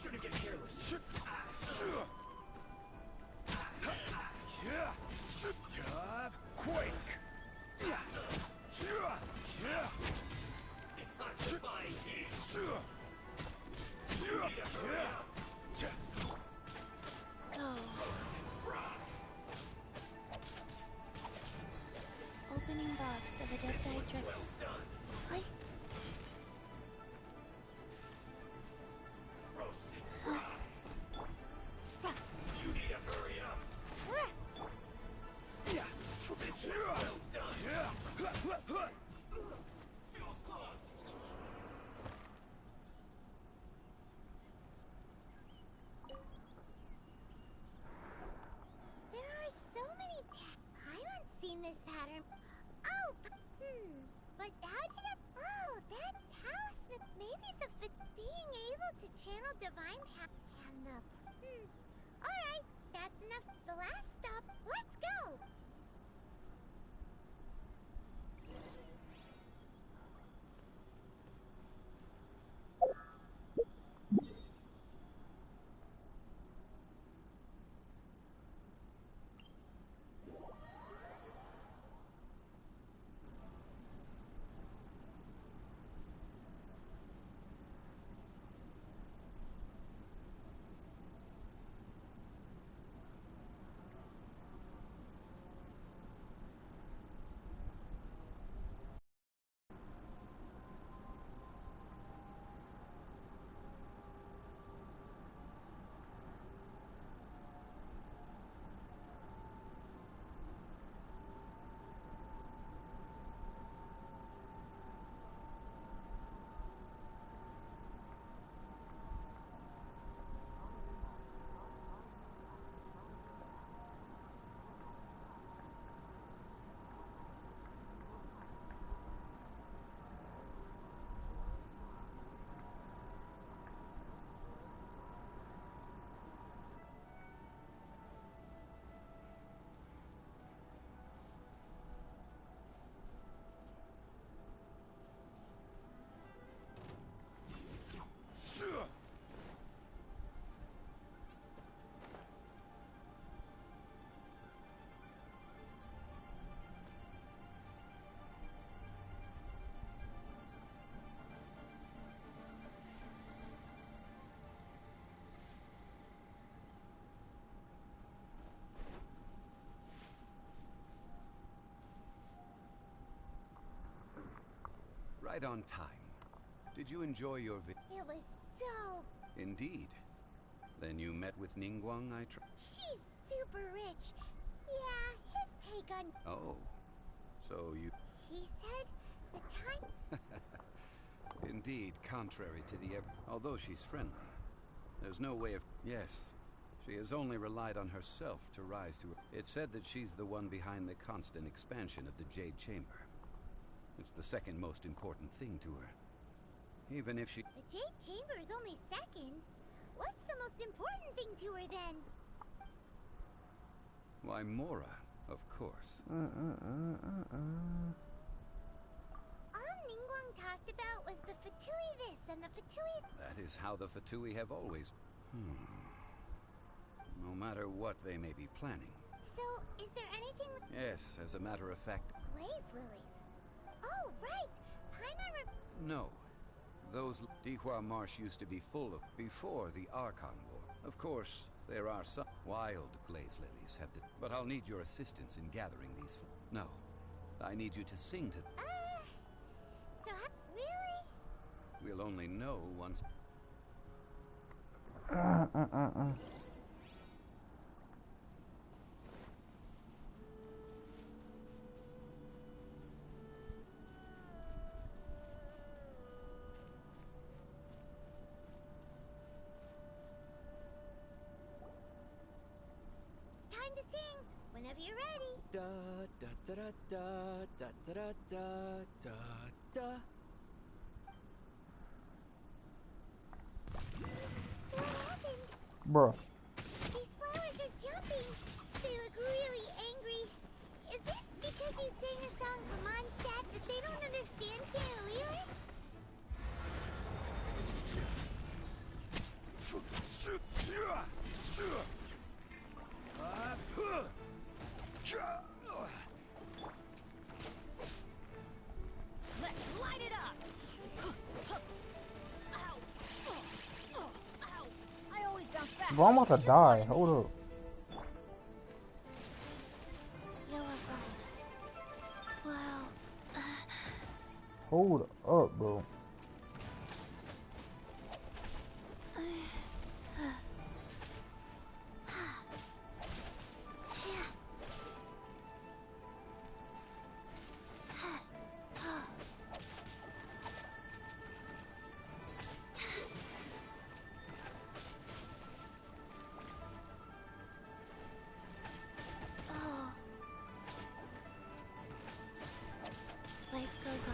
Shouldn't get careless. Quake! It's not divine here. Opening box of a Dead Tricks. Well done. What? Roasted fry. You need to hurry up. This is well done. Fuel's clogged. There are so many I haven't seen this pattern. Oh, but how did it? Oh, that talisman. Maybe the being able to channel divine power and the. All right, that's enough. The last stop. Let's go. Right on time. Did you enjoy your It was so. Indeed. Then you met with Ningguang, She's super rich. Yeah, his take on. Oh. So you... She said the time. Indeed, contrary to the... Although she's friendly, there's no way of... Yes. She has only relied on herself to rise to... It's said that she's the one behind the constant expansion of the Jade Chamber. It's the second most important thing to her. Even if she... The Jade Chamber is only second. What's the most important thing to her then? Why, Mora, of course. All Ningguang talked about was the Fatui this and the Fatui... That is how the Fatui have always... No matter what they may be planning. So, is there anything... Yes, as a matter of fact... Blaze lilies. Oh, right! Paimon... No. Those... Dihua Marsh used to be full of... Before the Archon War. Of course, there are some... Wild glaze lilies have the... But I'll need your assistance in gathering these... No. I need you to sing to... So really? We'll only know once... time to sing. Whenever you're ready. Da da da da da da da da da da. What happened? Bruh. These flowers are jumping. They look really angry. Is it because you sang a song for Mondstadt that they don't understand Piano Leo? Let's light it up! Ow! Ow! I always bounce back. Bro, I'm about to Just die. watch me. Hold up. You're welcome. Wow. Hold up, bro. Oh. Life goes on.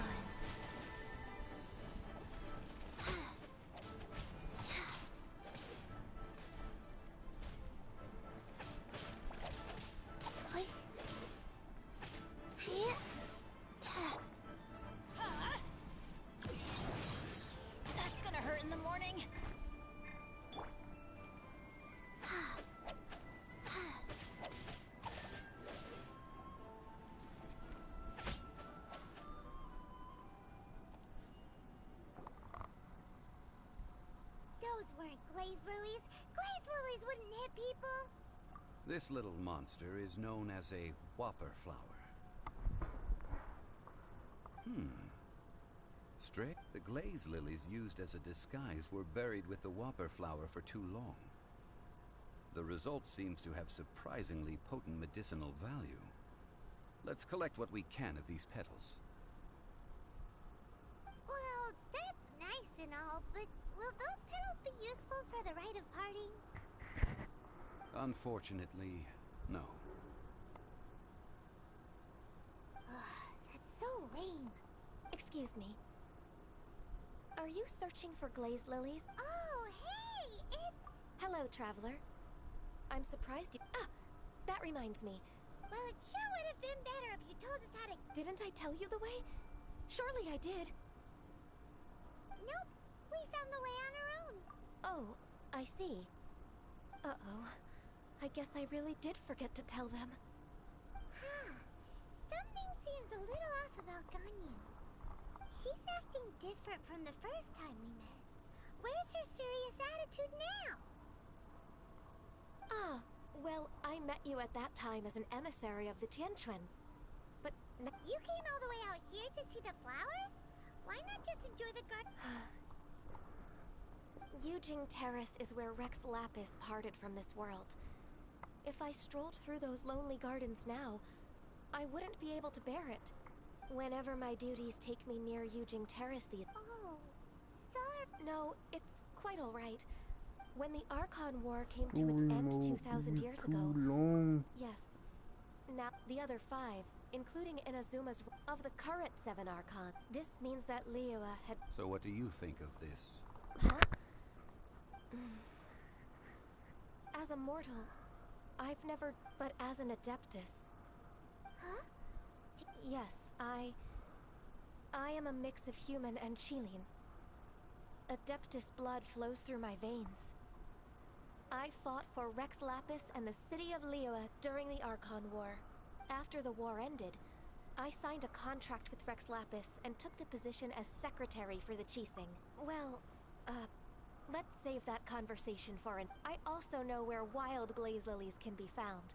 That's gonna hurt in the morning. Those weren't glaze lilies. Glaze lilies wouldn't hit people. This little monster is known as a whopper flower. Straight, the glaze lilies used as a disguise were buried with the whopper flower for too long. The result seems to have surprisingly potent medicinal value. Let's collect what we can of these petals. Well, that's nice and all, but will those petals be useful for the rite of parting? Unfortunately, no. That's so lame. Excuse me. Are you searching for glaze lilies? Oh, hey, it's... Hello, traveler. I'm surprised you... Ah! That reminds me. Well, it sure would have been better if you told us how to... Didn't I tell you the way? Surely I did. Nope, we found the way on our own. Oh, I see. Uh-oh. I guess I really did forget to tell them. Huh. Something seems a little off about Ganyu. She's acting different from the first time we met. Where's her serious attitude now? Ah, well, I met you at that time as an emissary of the Tianquan. But You came all the way out here to see the flowers? Why not just enjoy the garden? Yujing Terrace is where Rex Lapis parted from this world. If I strolled through those lonely gardens now, I wouldn't be able to bear it. Whenever my duties take me near Yujing Terrace these... Oh, sorry. No, it's quite all right. When the Archon War came to its end 2,000 years ago... Yes. Now, the other 5, including Inazuma's... Of the current 7 Archon, this means that Liyue had... So what do you think of this? Huh? As a mortal, I've never... But as an Adeptus... Huh? Yes, I am a mix of human and Qilin. Adeptus blood flows through my veins. I fought for Rex Lapis and the city of Liyue during the Archon War. After the war ended, I signed a contract with Rex Lapis and took the position as secretary for the Qixing. Well, let's save that conversation for an... I also know where wild glaze lilies can be found.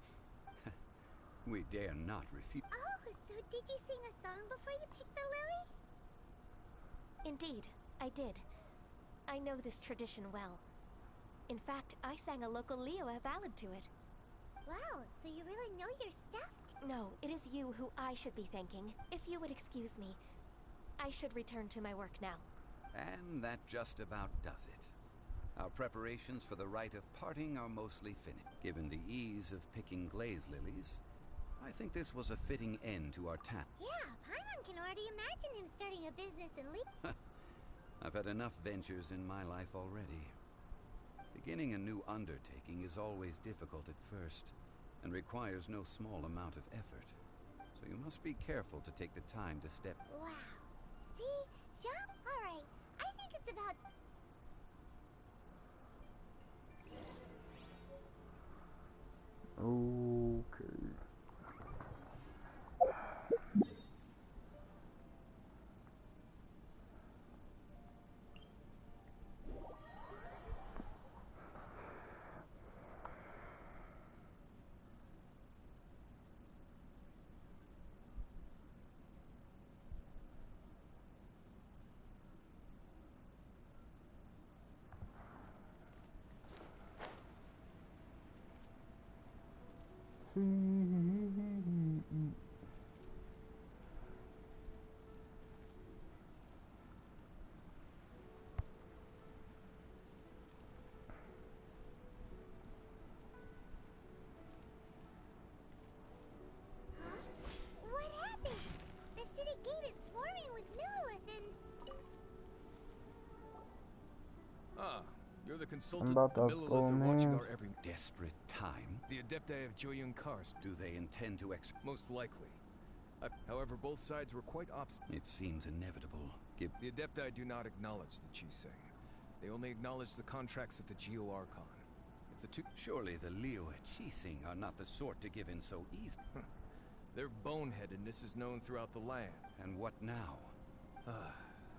We dare not refuse. Oh, so did you sing a song before you picked the lily? Indeed, I did. I know this tradition well. In fact, I sang a local Liyue ballad to it. Wow, so you really know your stuff. No, it is you who I should be thanking. If you would excuse me, I should return to my work now. And that just about does it. Our preparations for the rite of parting are mostly finished. Given the ease of picking glaze lilies, I think this was a fitting end to our task. Yeah, Paimon can already imagine him starting a business and leave. I've had enough ventures in my life already. Beginning a new undertaking is always difficult at first, and requires no small amount of effort. So you must be careful to take the time to step. Wow. See? Jean? Alright. I think it's about... Okay. What happened? The city gate is swarming with Millilith and... Ah, you're the consultant. about The to Millilith go are in watching there. our every... Desperate time? The Adepti of Joyun Kars, Do they intend to most likely. However, both sides were quite opposite. It seems inevitable. Give... The Adepti do not acknowledge the Chiseng. They only acknowledge the contracts of the Geo Archon. If the two... Surely the Liu Chising are not the sort to give in so easily. Their boneheadedness is known throughout the land. And what now?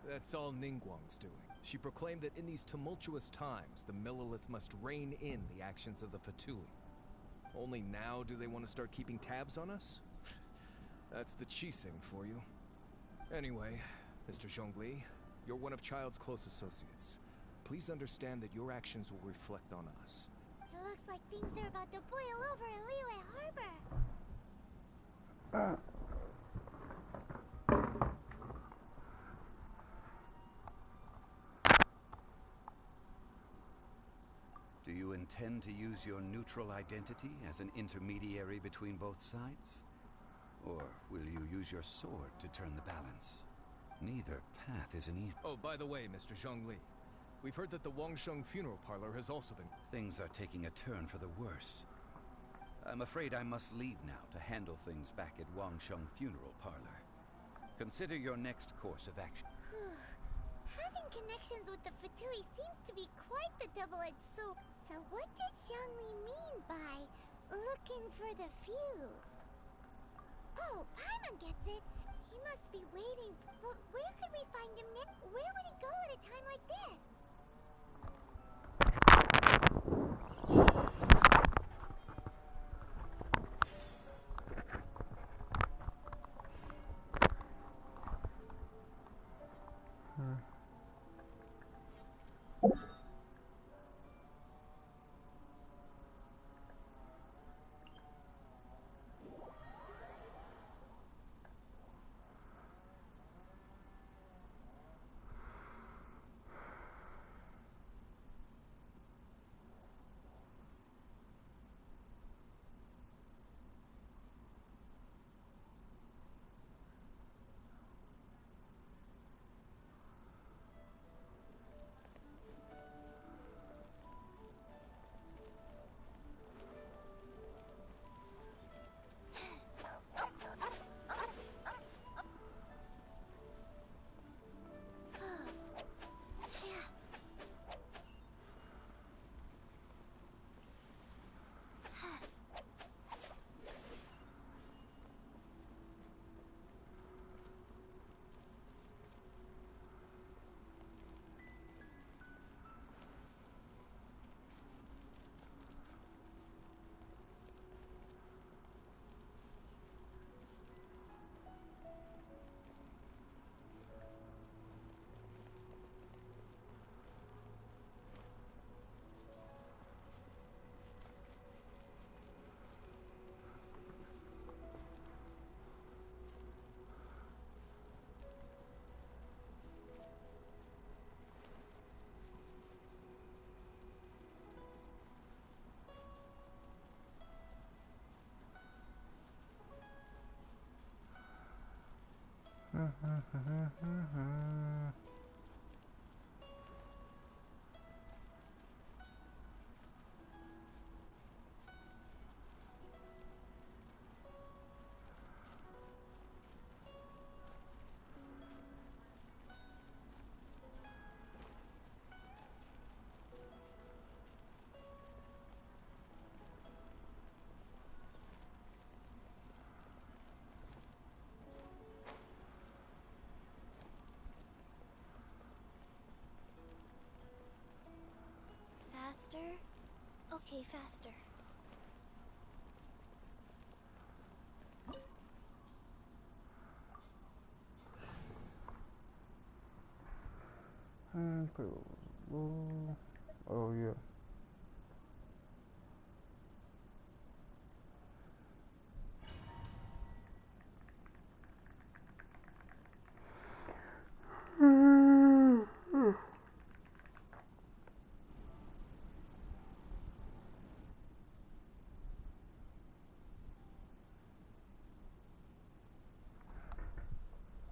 That's all Ningguang's doing. She proclaimed that in these tumultuous times, the Millilith must rein in the actions of the Fatui. Only now do they want to start keeping tabs on us? That's the Chiseng for you. Anyway, Mr. Zhongli, you're one of Child's close associates. Please understand that your actions will reflect on us. It looks like things are about to boil over in Liyue Harbor. Do you intend to use your neutral identity as an intermediary between both sides? Or will you use your sword to turn the balance? Neither path is an easy... Oh, by the way, Mr. Zhongli, we've heard that the Wangsheng funeral parlor has also been... Things are taking a turn for the worse. I'm afraid I must leave now to handle things back at Wangsheng Funeral Parlor. Consider your next course of action. Having connections with the Fatui seems to be quite the double-edged sword. So what does Zhongli mean by looking for the fuse? Oh, Paimon gets it. He must be waiting. But where could we find him next? Where would he go at a time like this? Faster? Okay, faster. Oh yeah.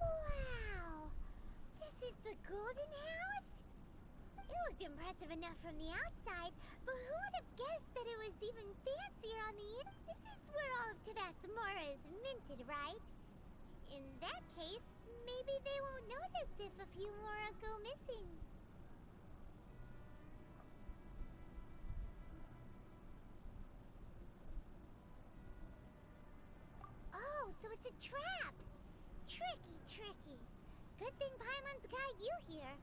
Wow! This is the Golden House? It looked impressive enough from the outside, but who would have guessed that it was even fancier on the in- This is where all of Tibet's Mora is minted, right? In that case, maybe they won't notice if a few Mora go missing. Oh, so it's a trap! Tricky, tricky. Good thing Paimon's got you here.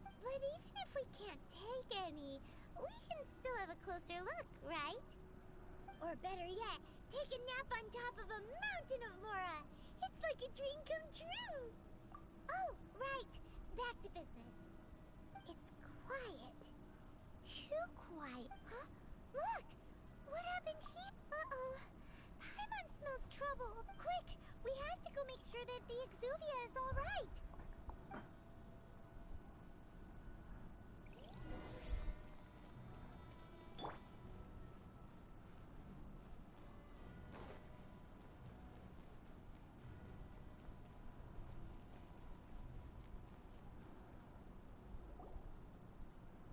But even if we can't take any, we can still have a closer look, right? Or better yet, take a nap on top of a mountain of Mora. It's like a dream come true. Oh, right. Back to business. It's quiet. Too quiet. Huh? Look! What happened here? Uh-oh. Paimon smells trouble. Quick! We have to go make sure that the Exuvia is all right.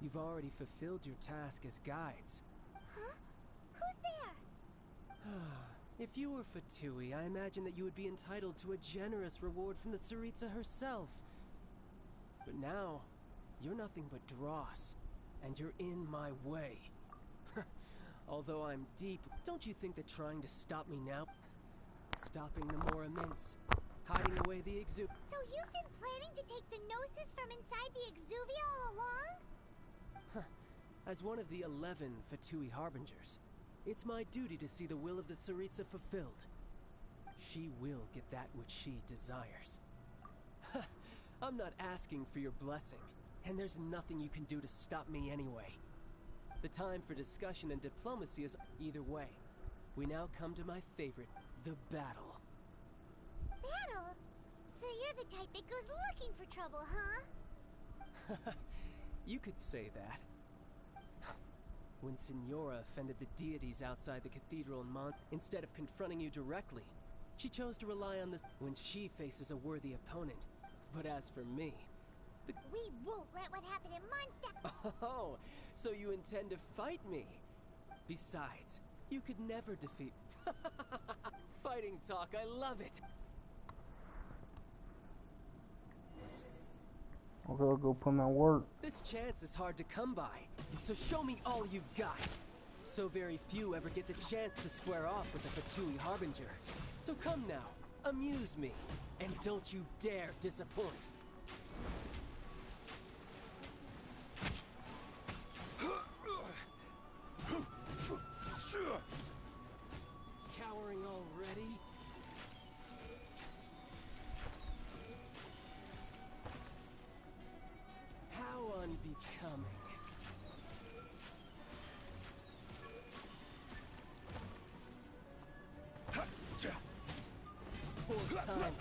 You've already fulfilled your task as guides. Huh? Who's there? If you were Fatui, I imagine that you would be entitled to a generous reward from the Tsaritsa herself. But now, you're nothing but dross, and you're in my way. Although I'm deep, don't you think that trying to stop me now, stopping the Mora Mints, hiding away the Exu... So you've been planning to take the Gnosis from inside the Exuvia all along? As one of the 11 Fatui Harbingers, it's my duty to see the will of the Tsaritsa fulfilled. She will get that which she desires. I'm not asking for your blessing, and there's nothing you can do to stop me anyway. The time for discussion and diplomacy is either way. We now come to my favorite, the battle. Battle? So you're the type that goes looking for trouble, huh? You could say that. When Signora offended the deities outside the cathedral in instead of confronting you directly, she chose to rely on this when she faces a worthy opponent. But as for me, We won't let what happened in Mondstadt. Oh, so you intend to fight me? Besides, you could never defeat... Fighting talk, I love it! Okay, I'll go put my work. This chance is hard to come by, so show me all you've got. So very few ever get the chance to square off with the Fatui Harbinger. So come now, amuse me, and don't you dare disappoint. Cowering already? How unbecoming. Poor time.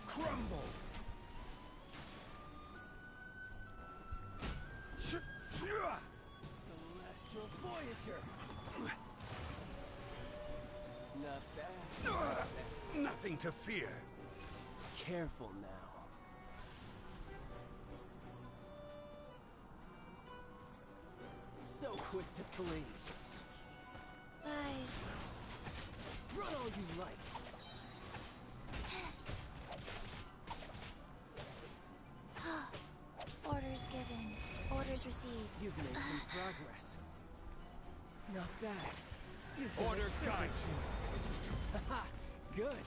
Crumble! So nothing to fear. Careful now. So quick to flee. Rise. Run all you like. Orders given. Orders received. You've made some progress. Not bad. Order guides you. Haha, good.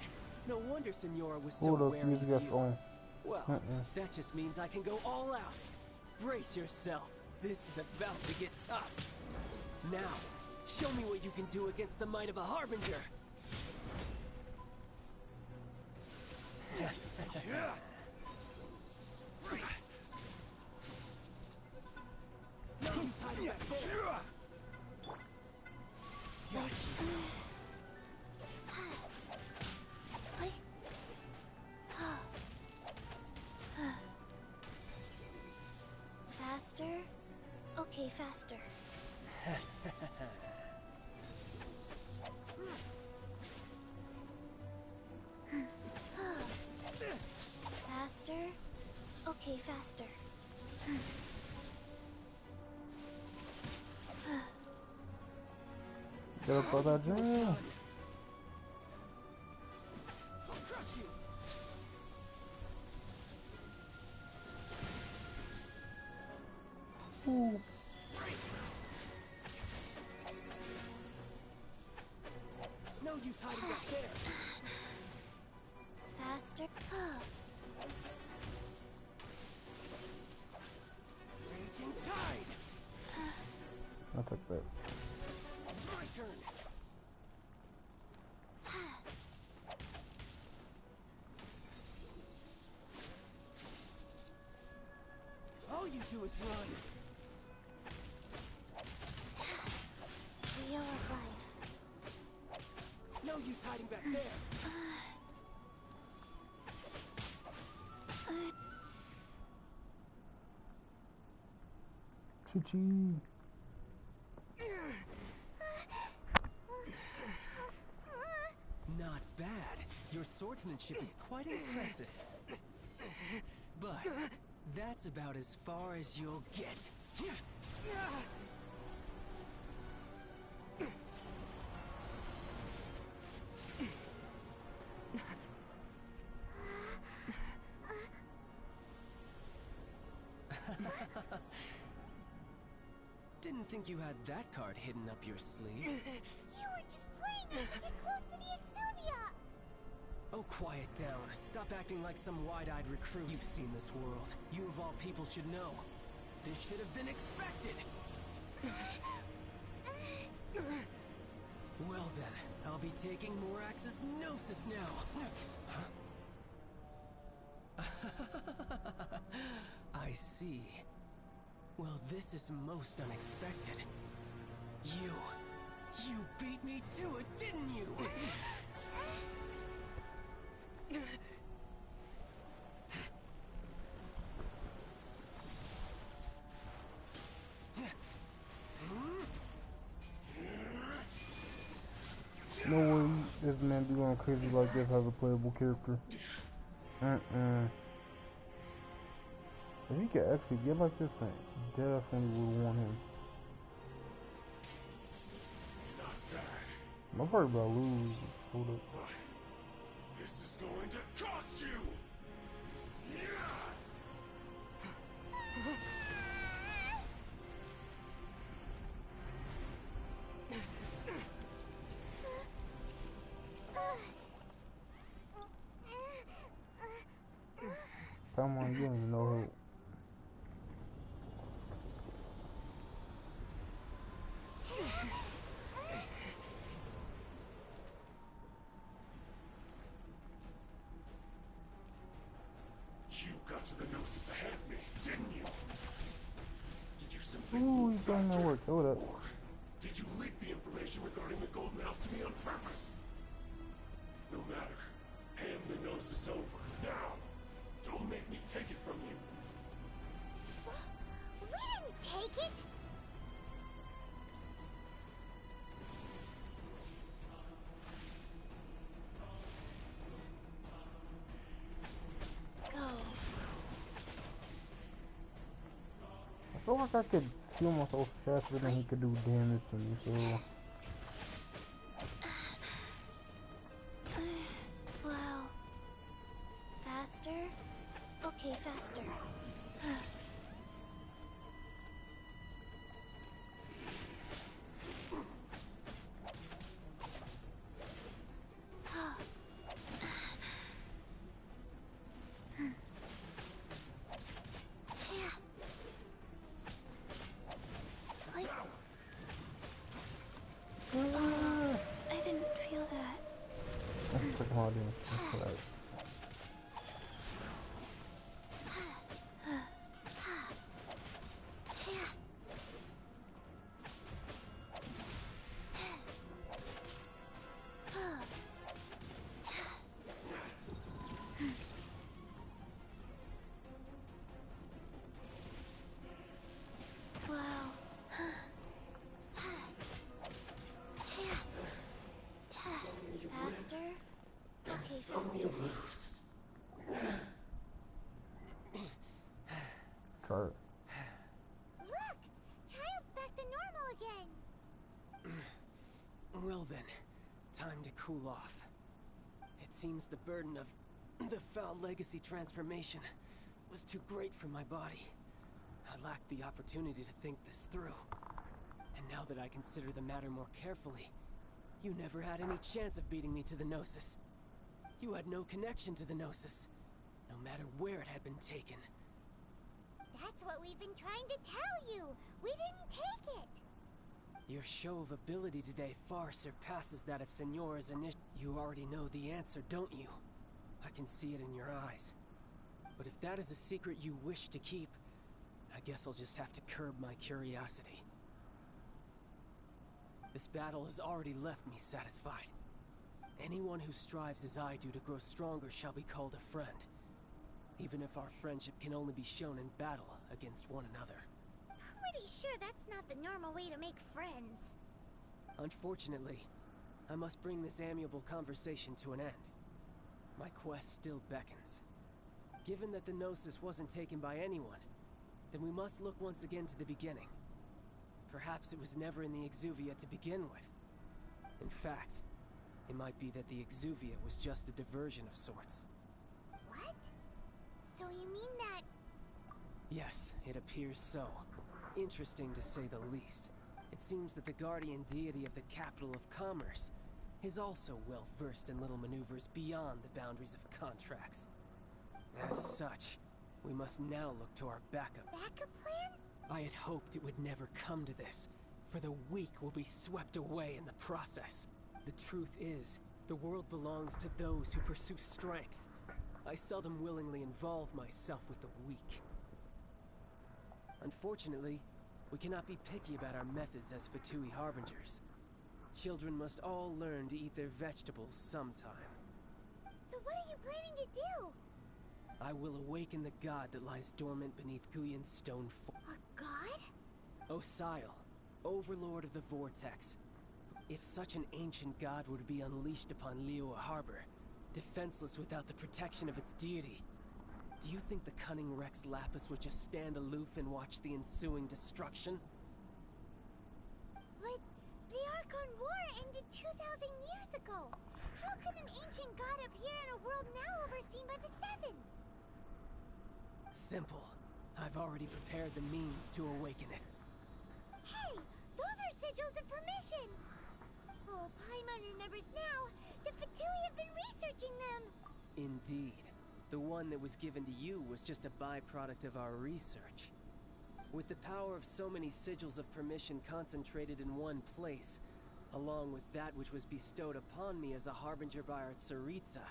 No wonder Senora was so Hold up, wary music of got you. on. Well, that just means I can go all out. Brace yourself. This is about to get tough. Now, show me what you can do against the might of a Harbinger. No use hiding back there. Faster? Okay, faster. Faster? Okay, faster. Get up out that jam. I'll crush you. Ooh. No use hiding back there. Faster? Raging tide. I'll take that. My turn. All you do is run. Wheel of life. No use hiding back there. Choo-choo. Not bad. Your swordsmanship is quite impressive. But that's about as far as you'll get. Didn't think you had that card hidden up your sleeve. You were just playing us to get close to the Exudia! Oh, quiet down. Stop acting like some wide-eyed recruit. You've seen this world. You of all people should know. This should have been expected. Well then, I'll be taking Morax's Gnosis now. I see. Well, this is most unexpected. You beat me to it, didn't you? No way this man be going crazy like this as a playable character. If he could actually get like this, I definitely would want him. Not bad, I'm probably about to lose. Hold up. but this is going to cost you! Come on, you don't even know who. You got to the Gnosis ahead of me, didn't you? Did you simply Ooh, move he's doing that faster? work. Hold up. Or did you leak the information regarding the Golden House to me on purpose? No matter. Hand the Gnosis over, now. Don't make me take it from you. We didn't take it! feel like I could heal myself faster than he could do damage to me, so... Wow. Faster? Okay, faster. I didn't feel that. That's pretty hard, that's right. Wow. Faster? Okay, faster. Kurt. Look! Child's back to normal again! Well then, time to cool off. It seems the burden of the foul legacy transformation was too great for my body. I lacked the opportunity to think this through. And now that I consider the matter more carefully, you never had any chance of beating me to the Gnosis. You had no connection to the Gnosis, no matter where it had been taken. That's what we've been trying to tell you! We didn't take it! Your show of ability today far surpasses that of Signora's initial. You already know the answer, don't you? I can see it in your eyes. But if that is a secret you wish to keep, I guess I'll just have to curb my curiosity. This battle has already left me satisfied. Anyone who strives as I do to grow stronger shall be called a friend, even if our friendship can only be shown in battle against one another. Pretty sure that's not the normal way to make friends. Unfortunately, I must bring this amiable conversation to an end. My quest still beckons. Given that the Gnosis wasn't taken by anyone, then we must look once again to the beginning. Perhaps it was never in the Exuvia to begin with. In fact, it might be that the Exuvia was just a diversion of sorts. What? So you mean that... Yes, it appears so. Interesting to say the least. It seems that the guardian deity of the capital of commerce is also well versed in little maneuvers beyond the boundaries of contracts. As such, we must now look to our backup. Backup plan? I had hoped it would never come to this, for the weak will be swept away in the process. The truth is, the world belongs to those who pursue strength. I seldom willingly involve myself with the weak. Unfortunately, we cannot be picky about our methods as Fatui Harbingers. Children must all learn to eat their vegetables sometime. So what are you planning to do? I will awaken the god that lies dormant beneath Guyon's stone fort. A god? Osile, overlord of the Vortex. If such an ancient god were to be unleashed upon Liyue Harbor, defenseless without the protection of its deity, do you think the cunning Rex Lapis would just stand aloof and watch the ensuing destruction? But the Archon War ended 2,000 years ago. How could an ancient god appear in a world now overseen by the Seven? Simple. I've already prepared the means to awaken it. Hey, those are sigils of permission! Oh, Paimon remembers now. The Fatui have been researching them. Indeed. The one that was given to you was just a byproduct of our research. With the power of so many sigils of permission concentrated in one place, along with that which was bestowed upon me as a harbinger by our Tsaritsa,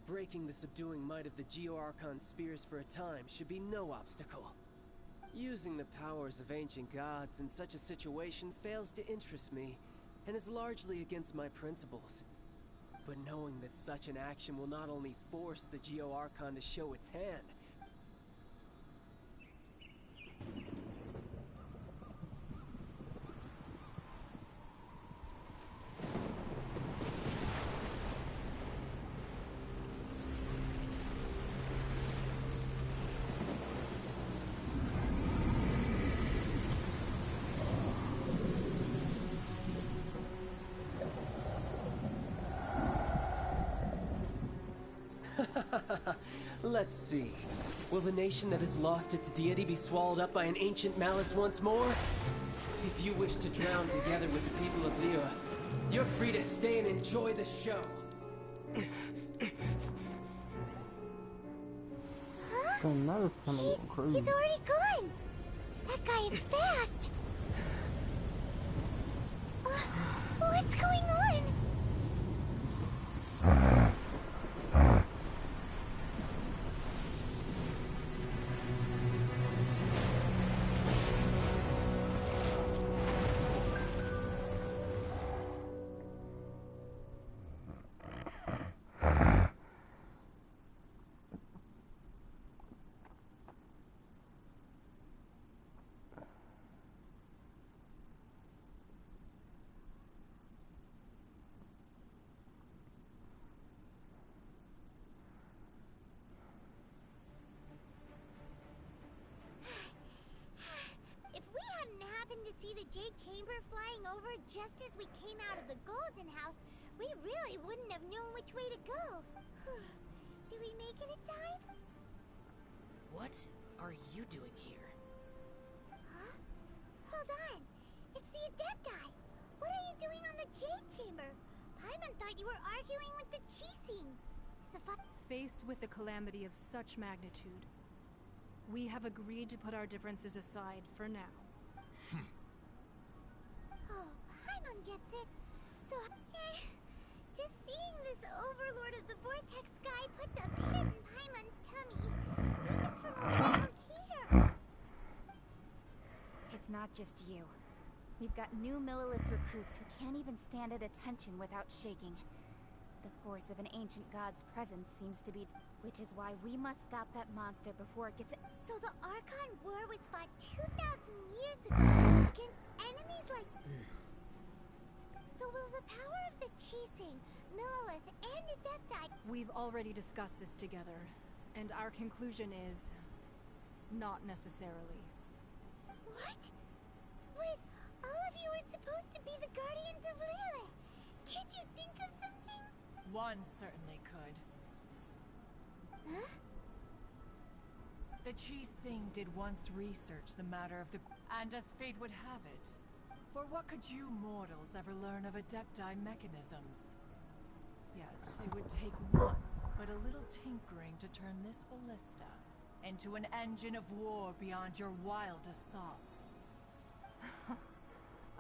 breaking the subduing might of the Geo-Archon spears for a time should be no obstacle. Using the powers of ancient gods in such a situation fails to interest me, and is largely against my principles. But knowing that such an action will not only force the Geo-Archon to show its hand, Let's see. Will the nation that has lost its deity be swallowed up by an ancient malice once more? If you wish to drown together with the people of Lyra, you're free to stay and enjoy the show. Huh? That is kind of crazy. He's already gone! That guy is fast! What's going on? To see the Jade Chamber flying over just as we came out of the Golden House, we really wouldn't have known which way to go. Did we make it in time? What are you doing here? Huh? Hold on. It's the Adepti. What are you doing on the Jade Chamber? Paimon thought you were arguing with the Chising. Is the Faced with a calamity of such magnitude, we have agreed to put our differences aside for now. Oh, Paimon gets it. So, just seeing this overlord of the vortex guy puts a pit in Paimon's tummy, even from around here. It's not just you. We've got new Millilith recruits who can't even stand at attention without shaking. The force of an ancient god's presence seems to be... Which is why we must stop that monster before it gets... So the Archon War was fought 2,000 years ago against enemies like... So will the power of the Chising, Millilith, and Adepti... We've already discussed this together, and our conclusion is... not necessarily. What? But all of you were supposed to be the Guardians of Lilith. Can't you think of something? One certainly could. Huh? The Chising did once research the matter of the... And as fate would have it, for what could you mortals ever learn of Adepti mechanisms? Yet, it would take one, but a little tinkering to turn this ballista into an engine of war beyond your wildest thoughts.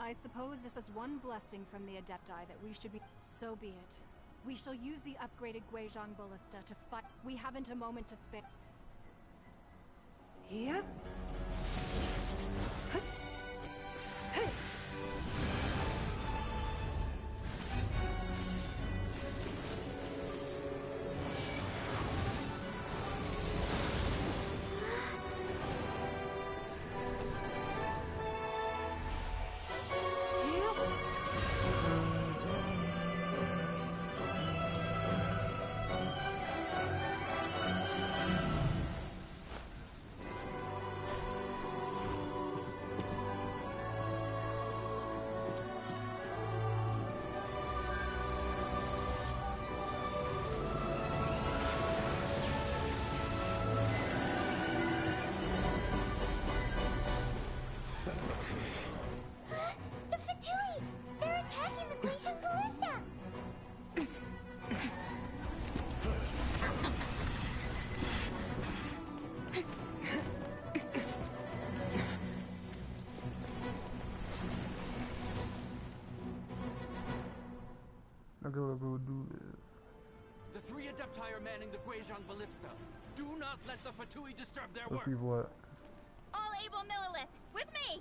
I suppose this is one blessing from the Adepti that we should be... So be it. We shall use the upgraded Guizhong ballista to fight. We haven't a moment to spare. Yep. Go do this. The three Adepti are manning the Guizhong ballista. Do not let the Fatui disturb their Let's work. see what. All able Millilith, with me!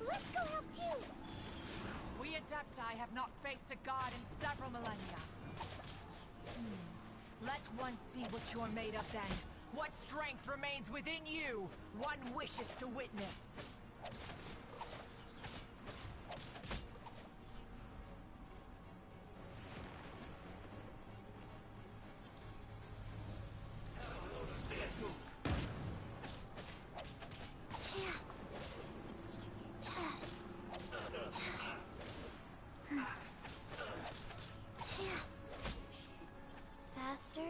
Let's go help too! We Adepti have not faced a god in several millennia. Let one see what you're made of then. What strength remains within you, one wishes to witness. Faster?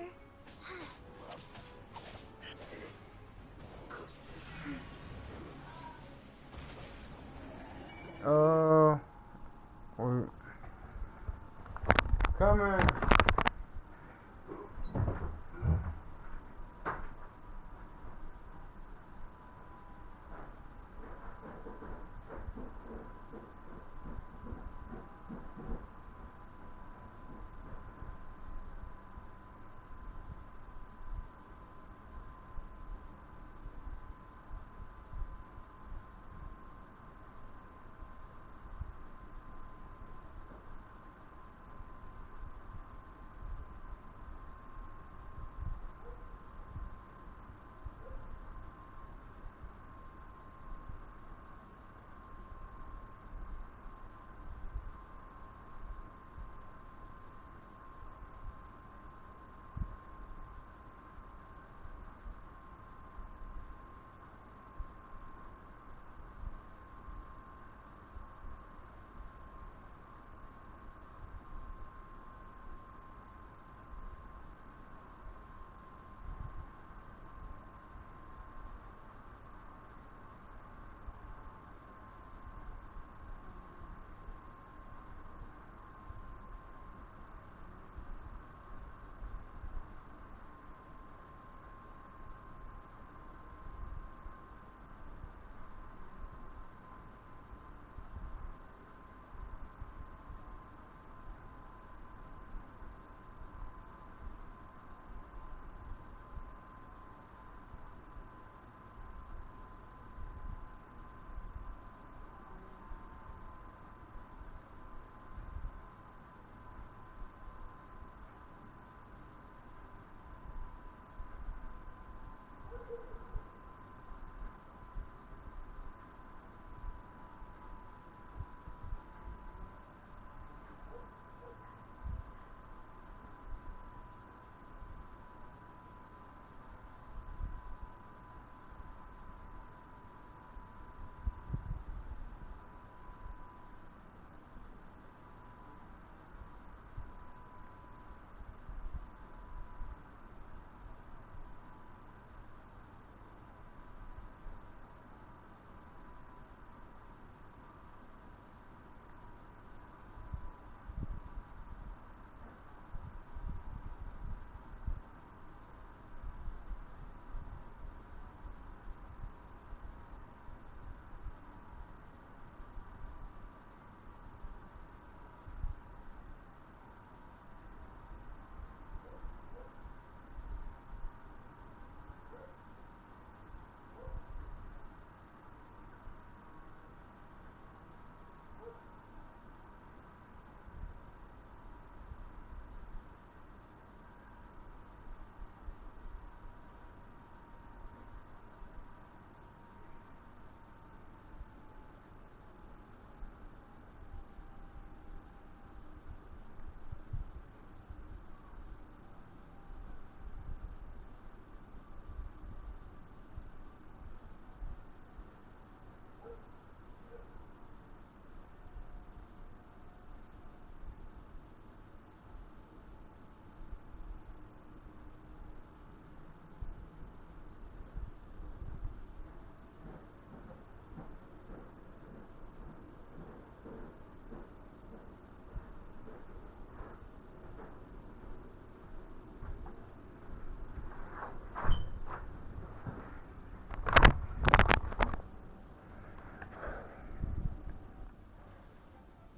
Coming.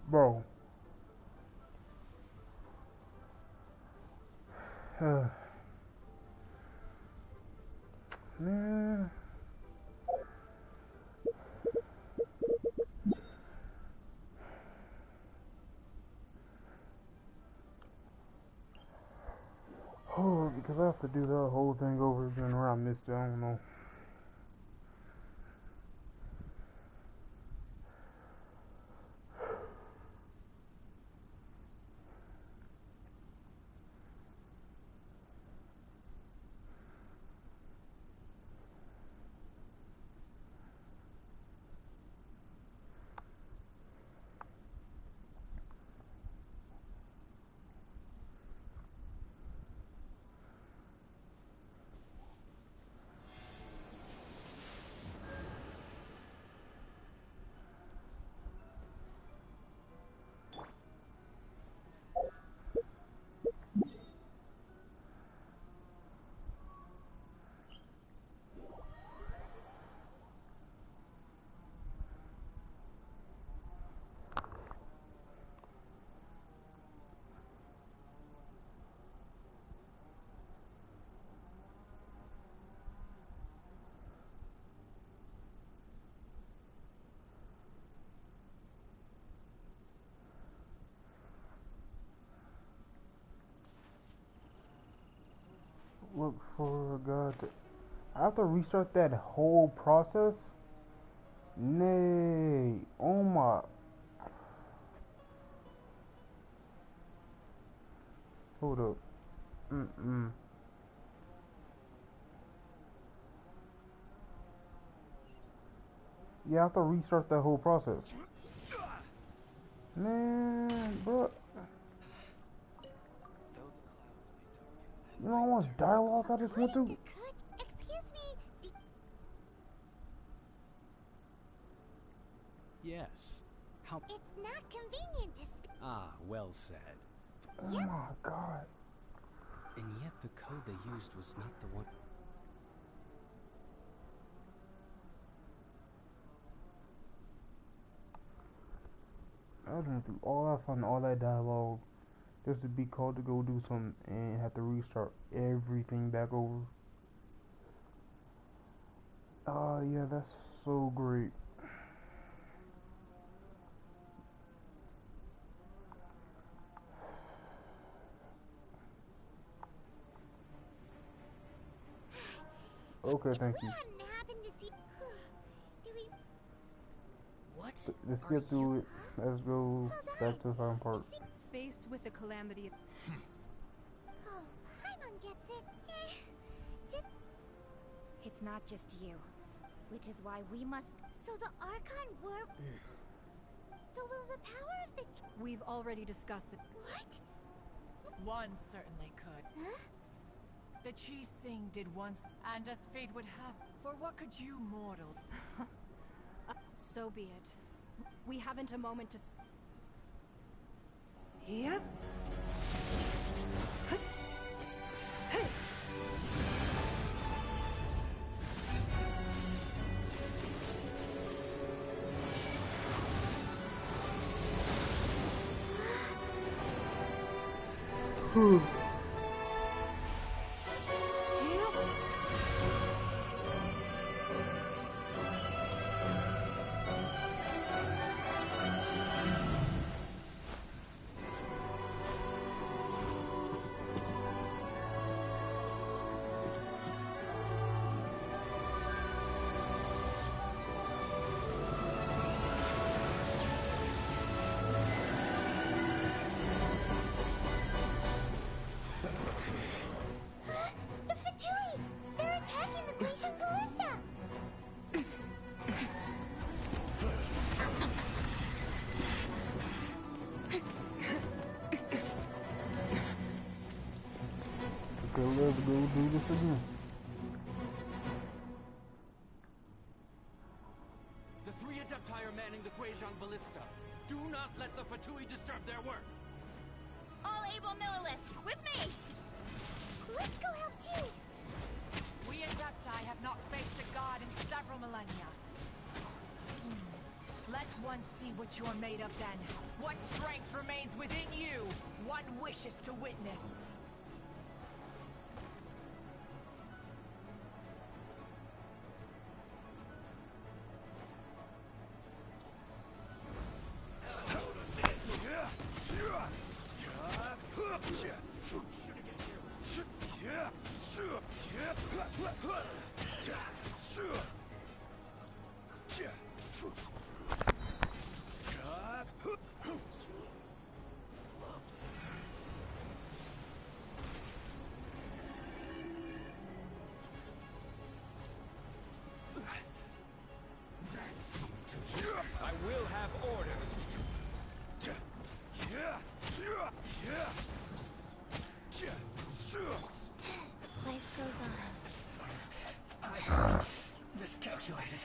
Bro. Man. Oh, because I have to do the whole thing over again where I missed it. I don't know. For God, I have to restart that whole process? Nay, oh my. Hold up. Yeah, I have to restart that whole process. Man, bro. You know how much dialogue I just went through? Excuse me. Yes. How? It's not convenient to speak. Ah, well said. Oh my God. And yet the code they used was not the one. I went through all that fun, all that dialogue, just to be called to go do something and have to restart everything back over. Oh yeah, that's so great. Okay, thank you. What? Let's get through it. Let's go back to the fun part. Faced with the calamity. Oh, Paimon gets it. It's not just you, which is why we must. So the Archon were. So will the power of the. We've already discussed it. What? One certainly could. Huh? The Chi Sing did once, and as fate would have, for what could you mortal? So be it. We haven't a moment to. Yep. Okay, let's go do this again. The 3 Adepti are manning the Guizhong Ballista. Do not let the Fatui disturb their work. All able Millilith, with me! Let's go help too. We Adepti have not faced a god in several millennia. Let one see what you're made of then. What strength remains within you? One wishes to witness. I will have order. Life goes on. I miscalculated.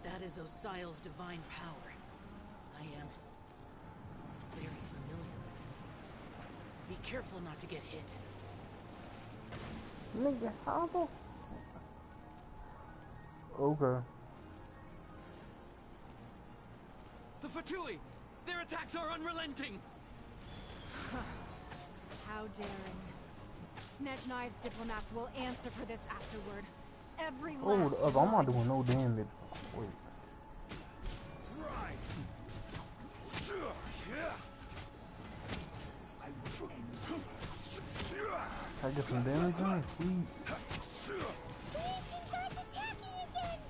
That is Osial's divine power. I am very familiar with it. Be careful not to get hit. Nigga, how the... Okay. The Fatui! Their attacks are unrelenting! How daring. Snezhnai's diplomats will answer for this afterward. every Hold last up, I'm not doing no damage. Wait. I get some damage on? Sweet. The ancient god's attacking again!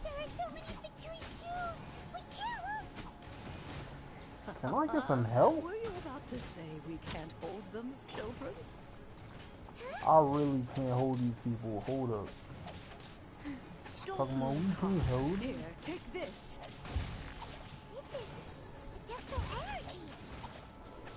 There are so many victories too! We can't hold... Can I get some help? Were you about to say we can't hold them, children? I really can't hold these people. Hold up. Don't Talking about we lose can't heart. hold. Here, take this. This is adeptal energy!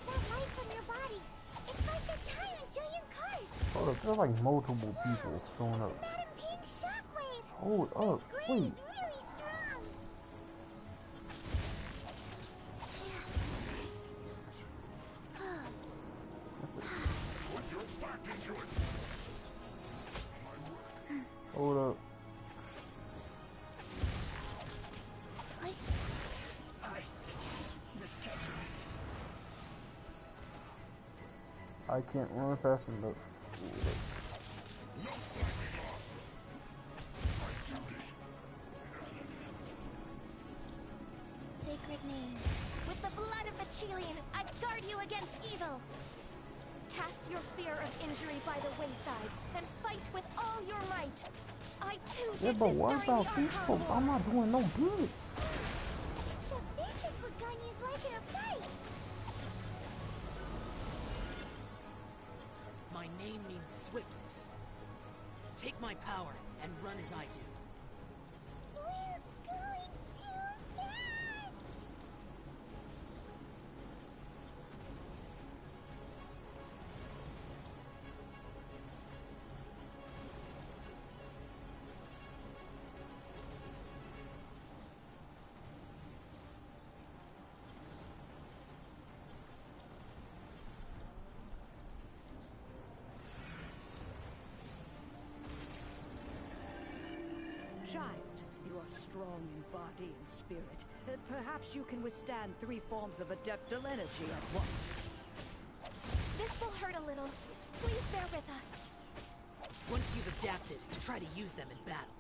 That light from your body, it's like the time in Julian Cars! Hold up, there's like multiple people showing up. It's Madam Pink shockwave! Hold up, This gray wait. is really strong! Put your back into it. Hold up. I can't run fast enough. Sacred name. With the blood of the Chilean, I guard you against evil. Cast your fear of injury by the wayside and fight with all your might. I too Yeah, did but this what during about the people? Archon I'm War. not doing no good. So this is what Ganya's like in a fight! My name means swiftness. Take my power and run as I do. We're going too fast! Child, you are strong in body and spirit. Perhaps you can withstand 3 forms of adeptal energy at once. This will hurt a little. Please bear with us. Once you've adapted, try to use them in battle.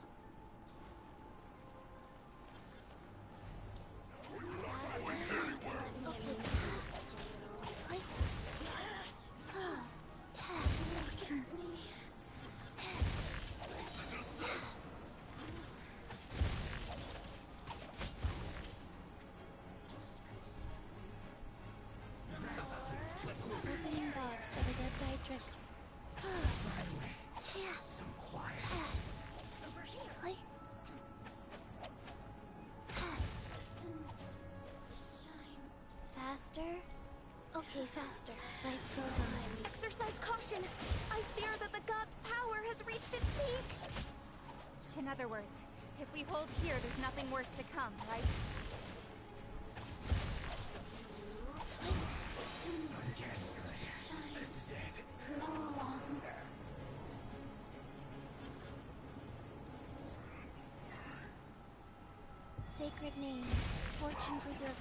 Opening box of Adepti Faster? Okay, faster. Life goes on. Exercise caution! I fear that the god's power has reached its peak! In other words, if we hold here, there's nothing worse to come, right? This is it. Sacred name, Fortune Preserver.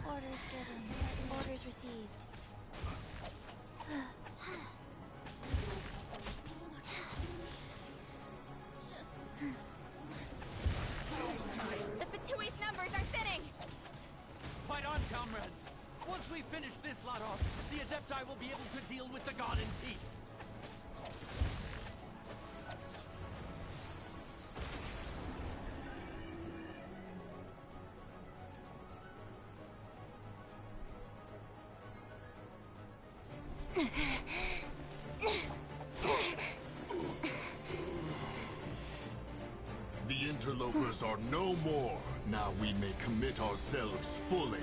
Orders given. Orders received. The Fatui's numbers are thinning! Fight on, comrades! Once we finish this lot off, the Adepti will be able to deal with the god in peace. The interlopers are no more. Now we may commit ourselves fully.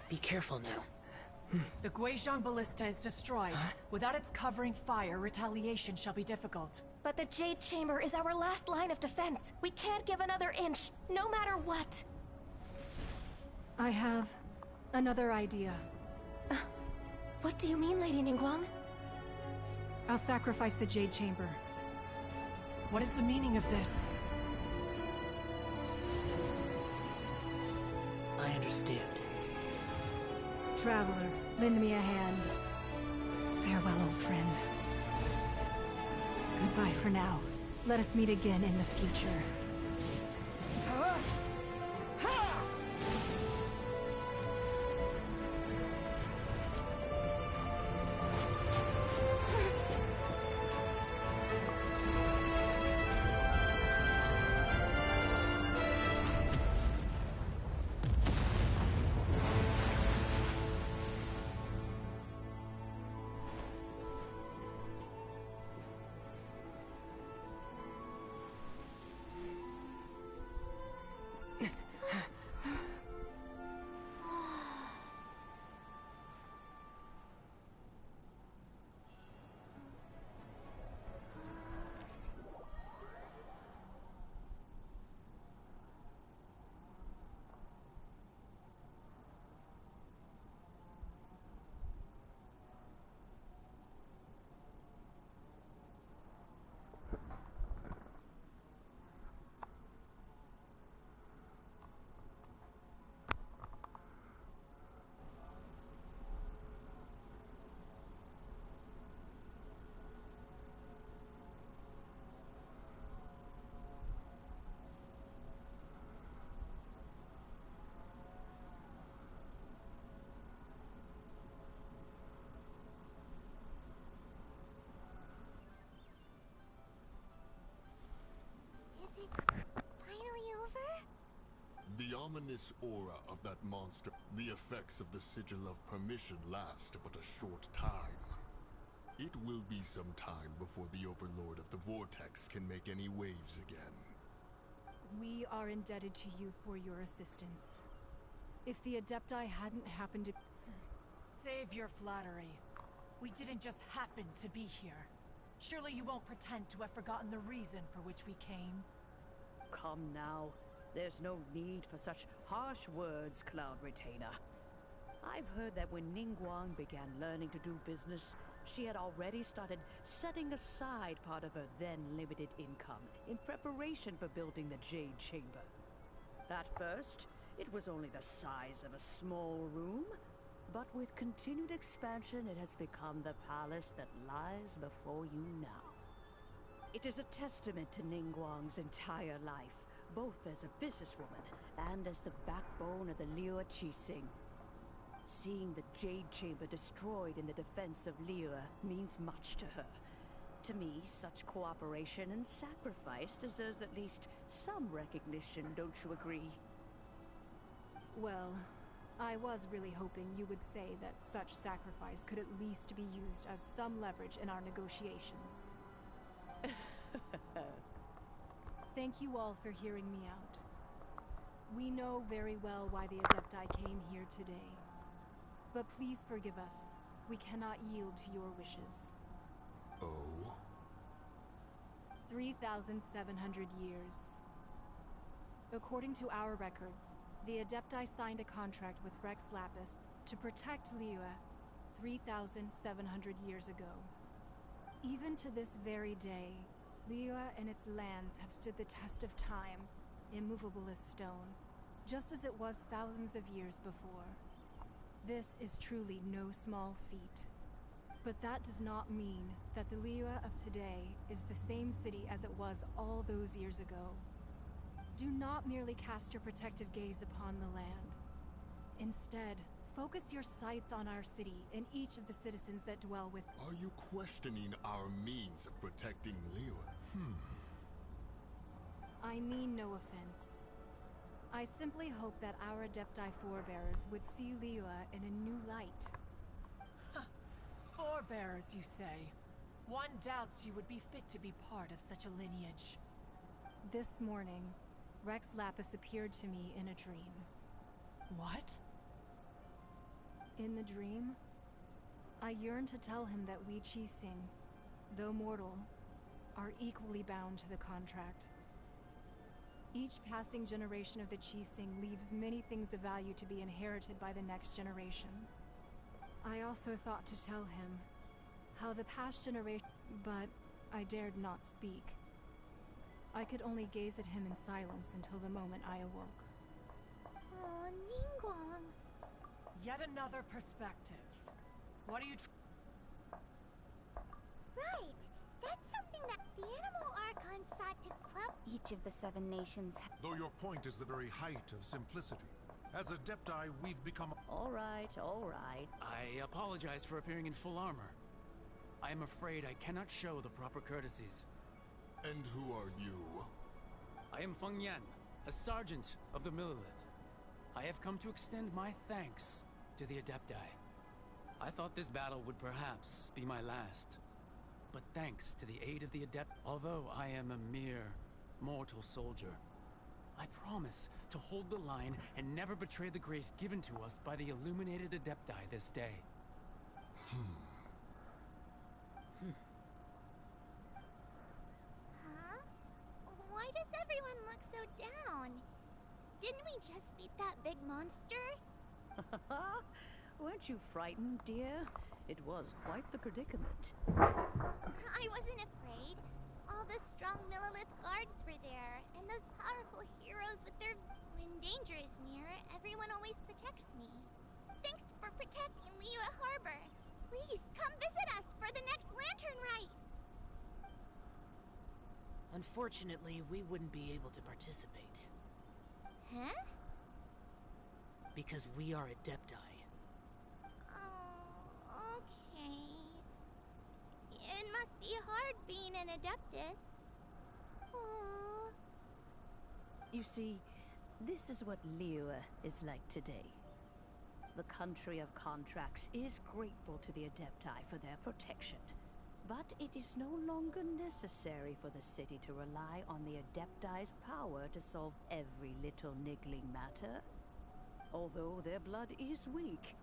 Be careful now. The Guizhong Ballista is destroyed. Without its covering fire, retaliation shall be difficult. But the Jade Chamber is our last line of defense. We can't give another inch, no matter what. I have another idea. What do you mean, Lady Ningguang? I'll sacrifice the Jade Chamber. What is the meaning of this? I understand. Traveler, lend me a hand. Farewell, old friend. Goodbye for now. Let us meet again in the future. Is it finally over? The ominous aura of that monster. The effects of the Sigil of Permission last but a short time. It will be some time before the Overlord of the Vortex can make any waves again. We are indebted to you for your assistance. If the Adepti hadn't happened to... Save your flattery. We didn't just happen to be here. Surely you won't pretend to have forgotten the reason for which we came. Come now. There's no need for such harsh words, Cloud Retainer. I've heard that when Ningguang began learning to do business, she had already started setting aside part of her then limited income in preparation for building the Jade Chamber. At first, it was only the size of a small room, but with continued expansion it has become the palace that lies before you now. It is a testament to Ningguang's entire life, both as a businesswoman and as the backbone of the Liyue Qixing. Seeing the Jade Chamber destroyed in the defense of Liyue means much to her. To me, such cooperation and sacrifice deserves at least some recognition, don't you agree? Well, I was really hoping you would say that such sacrifice could at least be used as some leverage in our negotiations. Thank you all for hearing me out. We know very well why the Adepti came here today. But please forgive us. We cannot yield to your wishes. Oh? 3,700 years. According to our records, the Adepti signed a contract with Rex Lapis to protect Liyue 3,700 years ago. Even to this very day, Liyue and its lands have stood the test of time, immovable as stone, just as it was thousands of years before. This is truly no small feat. But that does not mean that the Liyue of today is the same city as it was all those years ago. Do not merely cast your protective gaze upon the land. Instead, focus your sights on our city and each of the citizens that dwell with. Are you questioning our means of protecting Liyue? I mean no offense. I simply hope that our Adepti forebears would see Liyue in a new light. Forebearers, you say? One doubts you would be fit to be part of such a lineage. This morning, Rex Lapis appeared to me in a dream. What? In the dream, I yearned to tell him that we Qixing, though mortal, are equally bound to the contract. Each passing generation of the Qixing leaves many things of value to be inherited by the next generation. I also thought to tell him how the past generation, but I dared not speak. I could only gaze at him in silence until the moment I awoke. Oh, Ningguang. Yet another perspective. What are you Right. That's something that the Animal Archon sought to quell. Each of the 7 nations. Though your point is the very height of simplicity. As Adepti, we've become... All right, all right. I apologize for appearing in full armor. I am afraid I cannot show the proper courtesies. And who are you? I am Feng Yan, a sergeant of the Millelith. I have come to extend my thanks to the Adepti. I thought this battle would perhaps be my last. But thanks to the aid of the Adept, although I am a mere mortal soldier, I promise to hold the line and never betray the grace given to us by the illuminated Adepti this day. Huh? Why does everyone look so down? Didn't we just beat that big monster? Weren't you frightened, dear? It was quite the predicament. I wasn't afraid. All the strong Millelith guards were there, and those powerful heroes with their... When danger is near, everyone always protects me. Thanks for protecting Liyue Harbor. Please, come visit us for the next lantern rite. Unfortunately, we wouldn't be able to participate. Huh? Because we are Adepti. Oh, okay. It must be hard being an Adeptus. Oh. You see, this is what Liyue is like today. The country of contracts is grateful to the Adepti for their protection. But it is no longer necessary for the city to rely on the Adepti's power to solve every little niggling matter. Although their blood is weak,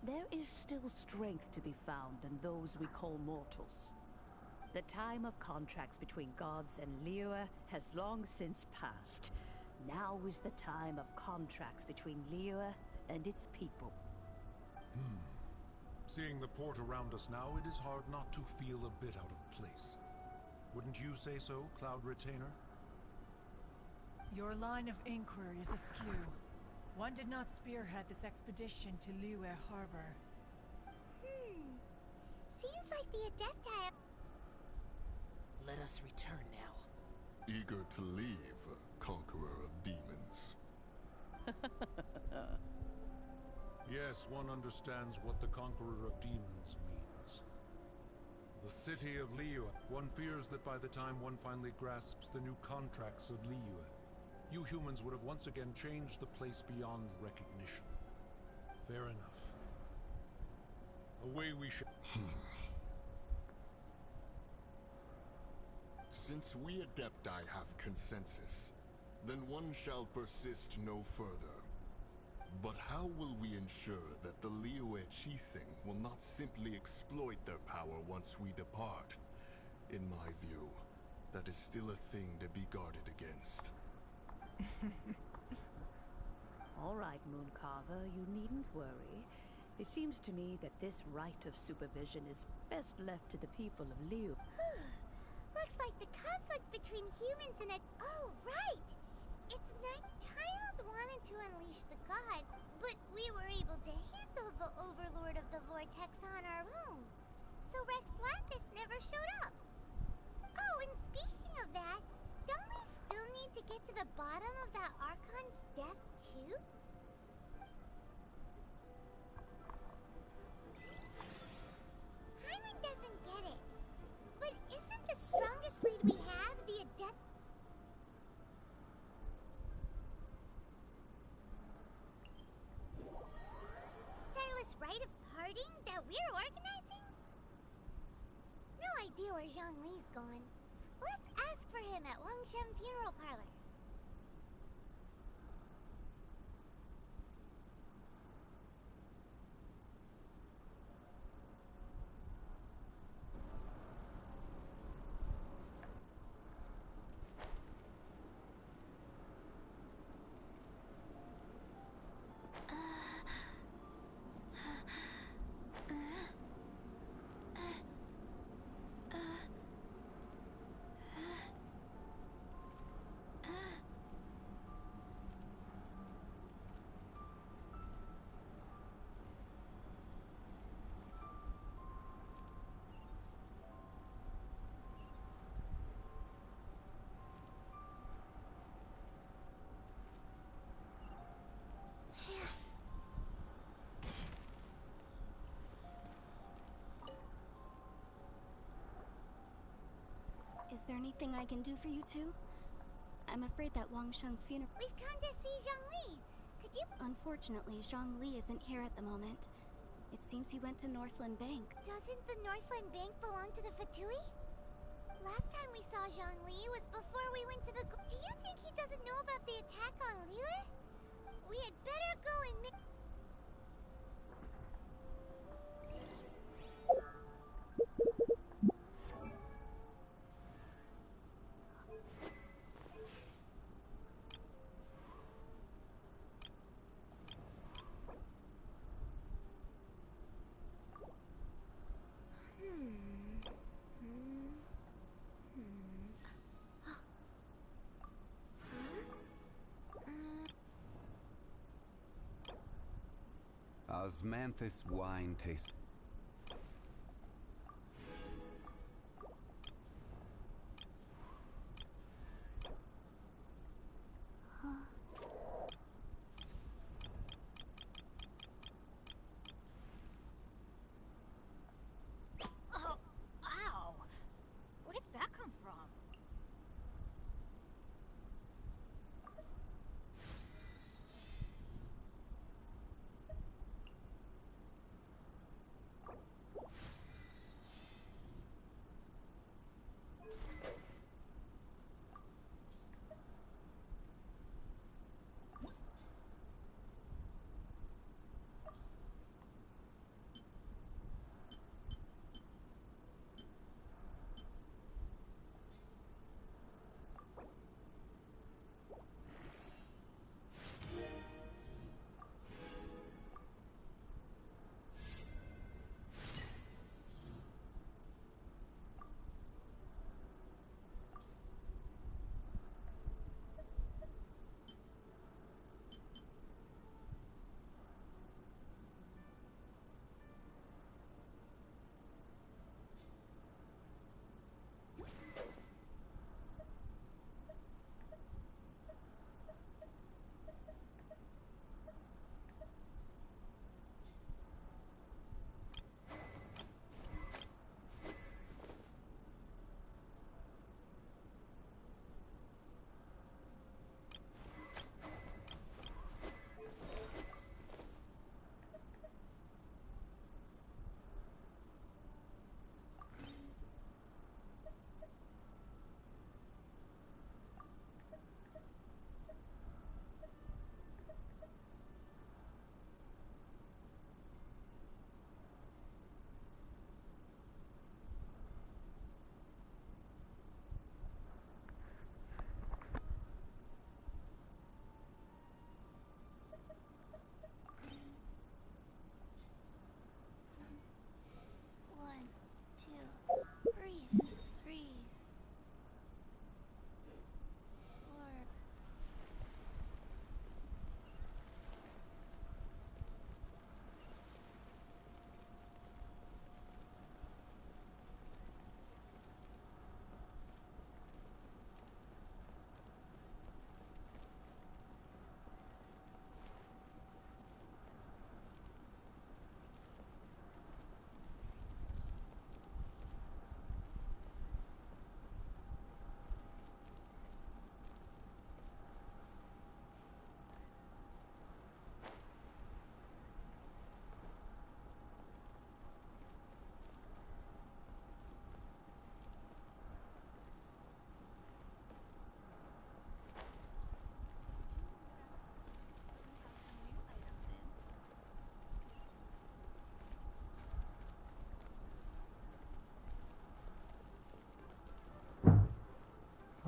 there is still strength to be found in those we call mortals. The time of contracts between gods and Liyue has long since passed. Now is the time of contracts between Liyue and its people. Seeing the port around us now, it is hard not to feel a bit out of place. Wouldn't you say so, Cloud Retainer? Your line of inquiry is askew. One did not spearhead this expedition to Liyue Harbor. Seems like the Adepti... Let us return now. Eager to leave, conqueror of demons. Yes, one understands what the Conqueror of Demons means. The city of Liyue. One fears that by the time one finally grasps the new contracts of Liyue, you humans would have once again changed the place beyond recognition. Fair enough. Away we shall. Since we Adepti have consensus, then one shall persist no further. But how will we ensure that the Liyue Qixing will not simply exploit their power once we depart? In my view, that is still a thing to be guarded against. All right, Mooncarver, you needn't worry. It seems to me that this right of supervision is best left to the people of Liyue. Looks like the conflict between humans and Oh, right! Its ninth child wanted to unleash the god, but we were able to handle the Overlord of the Vortex on our own. So Rex Lapis never showed up. Oh, and speaking of that, don't we still need to get to the bottom of that Archon's death, too? Hyman doesn't get it. But isn't the strongest lead we have the Adept... gone. Let's ask for him at Wangshen Funeral Parlor. Is there anything I can do for you two? I'm afraid that Wangsheng funeral... We've come to see Zhongli. Could you... Unfortunately, Zhongli isn't here at the moment. It seems he went to Northland Bank. Doesn't the Northland Bank belong to the Fatui? Last time we saw Zhongli was before we went to the... Do you think he doesn't know about the attack on Liyue? We had better go and make... Osmanthus wine taste. Oh, ow! Where did that come from?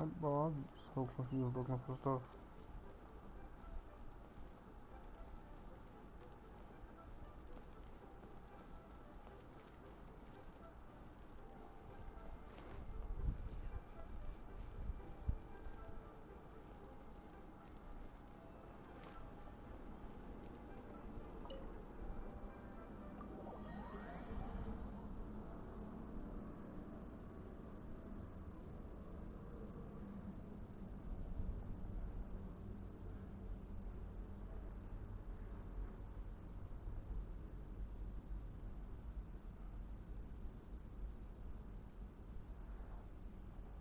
Bro, I'm so confused looking for stuff.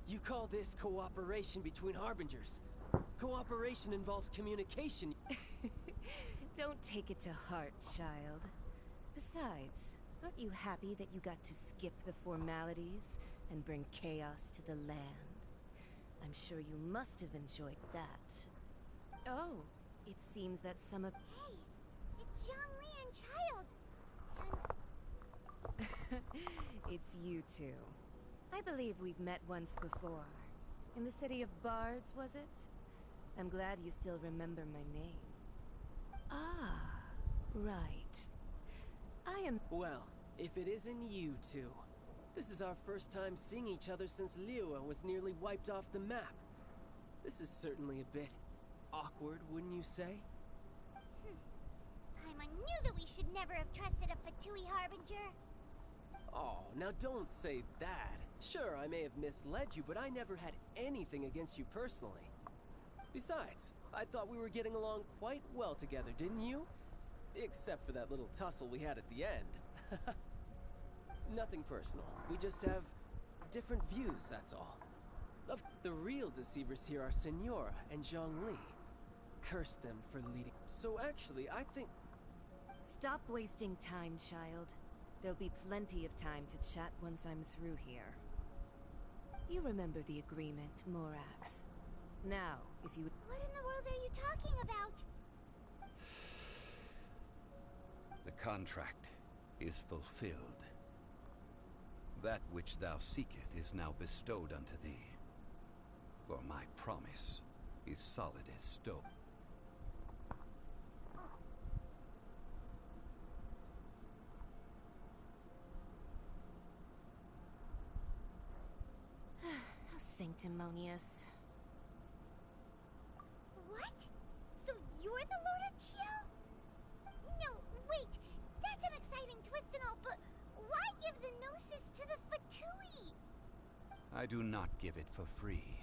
You call this cooperation between Harbingers? Cooperation involves communication. Don't take it to heart, child. Besides, aren't you happy that you got to skip the formalities and bring chaos to the land? I'm sure you must have enjoyed that. Oh, it seems that some of... Hey, it's Zhongli and Child. It's you two. I believe we've met once before. In the city of Bards, was it? I'm glad you still remember my name. Ah, right. I am... Well, if it isn't you two. This is our first time seeing each other since Liyue was nearly wiped off the map. This is certainly a bit awkward, wouldn't you say? I knew that we should never have trusted a Fatui Harbinger. Oh, now don't say that. Sure, I may have misled you, but I never had anything against you personally. Besides, I thought we were getting along quite well together, didn't you? Except for that little tussle we had at the end. Nothing personal. We just have different views, that's all. The real deceivers here are Senora and Zhongli. Curse them for leading. So actually, I think... Stop wasting time, child. There'll be plenty of time to chat once I'm through here. You remember the agreement, Morax. Now, if you... What in the world are you talking about? The contract is fulfilled. That which thou seeketh is now bestowed unto thee. For my promise is solid as stone. How sanctimonious. What? So you're the Lord of Chio? No, wait. That's an exciting twist and all, but why give the Gnosis to the Fatui? I do not give it for free.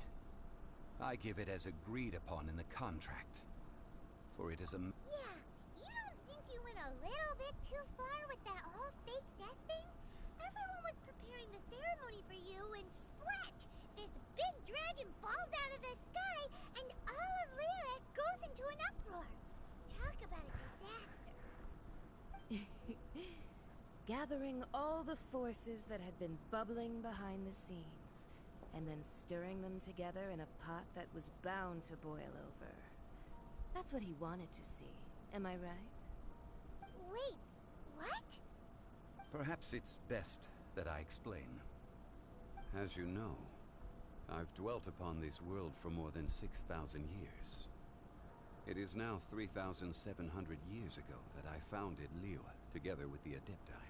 I give it as agreed upon in the contract. For it is a... Yeah, you don't think you went a little bit too far with that whole fake death thing? Everyone was preparing the ceremony for you and splat! This big dragon falls out of the sky and all of Lyric goes into an uproar. Talk about a disaster. Gathering all the forces that had been bubbling behind the scenes, and then stirring them together in a pot that was bound to boil over. That's what he wanted to see, am I right? Wait, what? Perhaps it's best that I explain. As you know, I've dwelt upon this world for more than 6,000 years. It is now 3,700 years ago that I founded Liyue, together with the Adepti.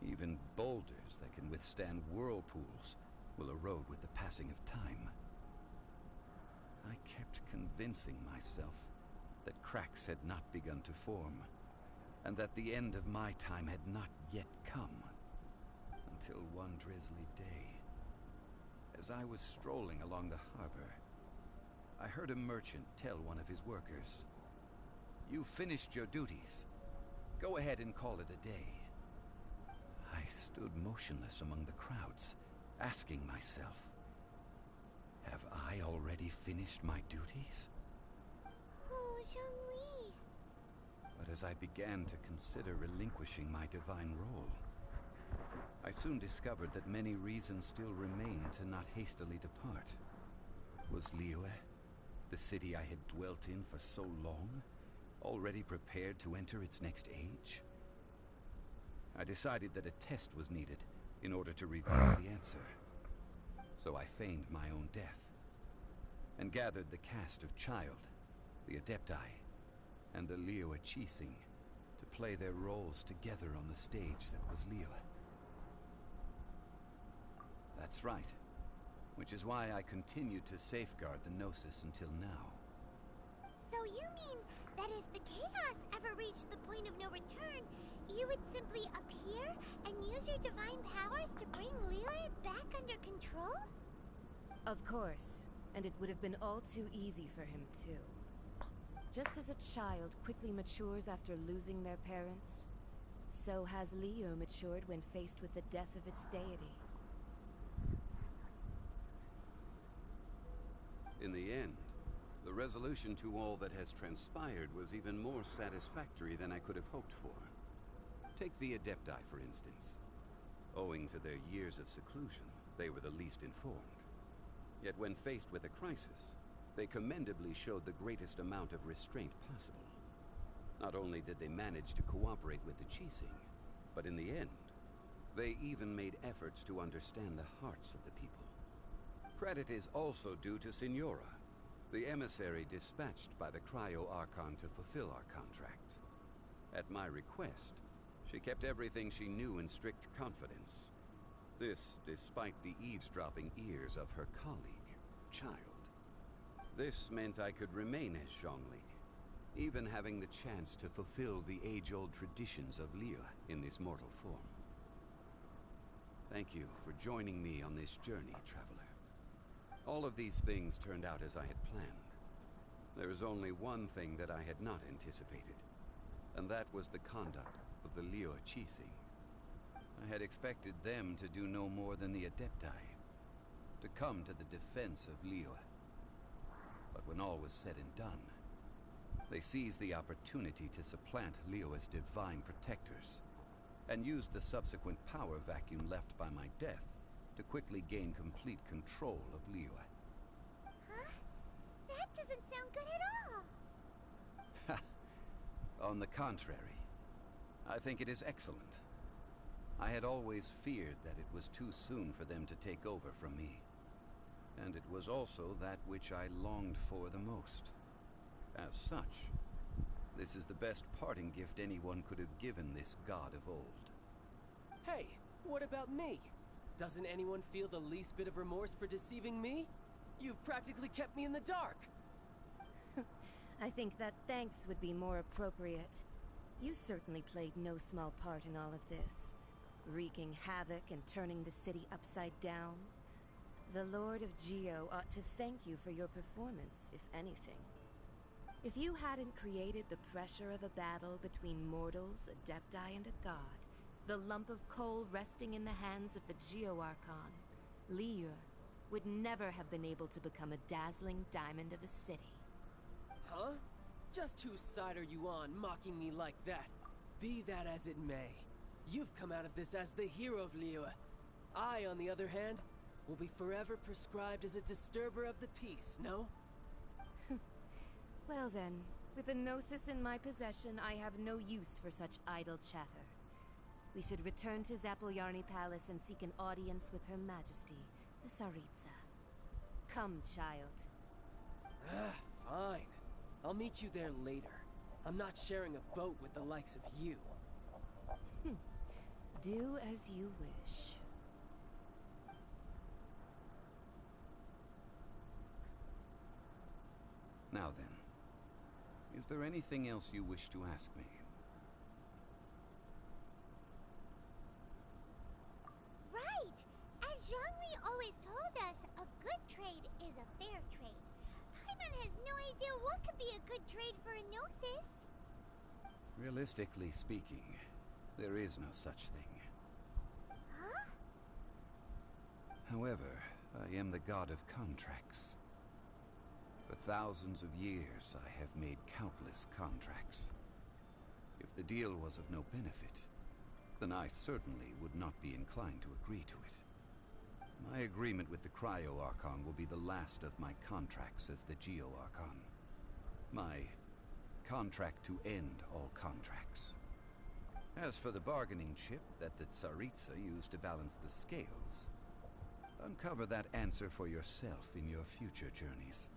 Even boulders that can withstand whirlpools will erode with the passing of time. I kept convincing myself that cracks had not begun to form, and that the end of my time had not yet come. Until one drizzly day, as I was strolling along the harbor, I heard a merchant tell one of his workers, "You finished your duties. Go ahead and call it a day." I stood motionless among the crowds, asking myself, have I already finished my duties? Oh, Zhongli. But as I began to consider relinquishing my divine role, I soon discovered that many reasons still remained to not hastily depart. Was Liyue, the city I had dwelt in for so long, already prepared to enter its next age? I decided that a test was needed in order to reveal the answer. So I feigned my own death and gathered the cast of Child, the Adepti, and the Liyue Qixing to play their roles together on the stage that was Liyue. That's right, which is why I continued to safeguard the Gnosis until now. So you mean that if the chaos ever reached the point of no return, you would simply appear and use your divine powers to bring Liyue back under control? Of course, and it would have been all too easy for him too. Just as a child quickly matures after losing their parents, so has Liyue matured when faced with the death of its deity. In the end, the resolution to all that has transpired was even more satisfactory than I could have hoped for. Take the Adepti, for instance. Owing to their years of seclusion, they were the least informed. Yet when faced with a crisis, they commendably showed the greatest amount of restraint possible. Not only did they manage to cooperate with the Qixing, but in the end, they even made efforts to understand the hearts of the people. Credit is also due to Signora, the emissary dispatched by the Cryo-Archon to fulfill our contract. At my request, she kept everything she knew in strict confidence. This despite the eavesdropping ears of her colleague, Child. This meant I could remain as Zhongli, even having the chance to fulfill the age-old traditions of Liyue in this mortal form. Thank you for joining me on this journey, Traveler. All of these things turned out as I had planned. There is only one thing that I had not anticipated, and that was the conduct of the Liyue Qixing. I had expected them to do no more than the Adepti, to come to the defense of Liyue. But when all was said and done, they seized the opportunity to supplant Liyue's divine protectors, and used the subsequent power vacuum left by my death to quickly gain complete control of Liyue. Huh? That doesn't sound good at all! On the contrary, I think it is excellent. I had always feared that it was too soon for them to take over from me. And it was also that which I longed for the most. As such, this is the best parting gift anyone could have given this god of old. Hey, what about me? Doesn't anyone feel the least bit of remorse for deceiving me? You've practically kept me in the dark! I think that thanks would be more appropriate. You certainly played no small part in all of this, wreaking havoc and turning the city upside down. The Lord of Geo ought to thank you for your performance, if anything. If you hadn't created the pressure of a battle between mortals, Adepti, and a god, the lump of coal resting in the hands of the Geo-Archon, Liyue would never have been able to become a dazzling diamond of a city. Huh? Just whose side are you on, mocking me like that? Be that as it may, you've come out of this as the hero of Liyue. I, on the other hand, will be forever prescribed as a disturber of the peace, no? Well then, with the Gnosis in my possession, I have no use for such idle chatter. We should return to Zapoljarny Palace and seek an audience with Her Majesty, the Tsaritsa. Come, child. Fine. I'll meet you there later. I'm not sharing a boat with the likes of you. Do as you wish. Now then, is there anything else you wish to ask me? Right! As Zhongli always told us, a good trade is a fair trade. Paimon has no idea what could be a good trade for a Gnosis. Realistically speaking, there is no such thing. Huh? However, I am the god of contracts. For thousands of years, I have made countless contracts. If the deal was of no benefit, then I certainly would not be inclined to agree to it. My agreement with the Cryo-Archon will be the last of my contracts as the Geo-Archon. My contract to end all contracts. As for the bargaining chip that the Tsaritsa used to balance the scales, uncover that answer for yourself in your future journeys.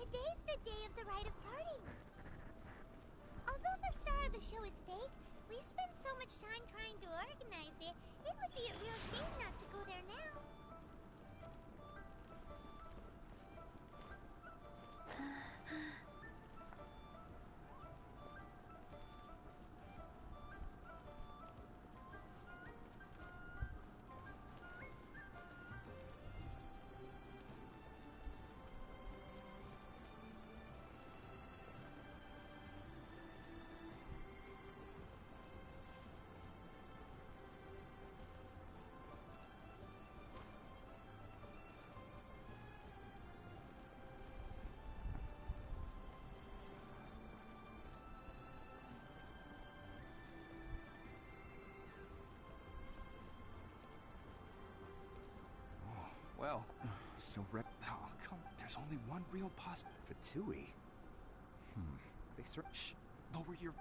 Today's the day of the rite of parting. Although the star of the show is fake, we spent so much time trying to organize it, it would be a real shame not to go there now. Well, so oh, come. There's only one real Fatui. They Shh. Lower your.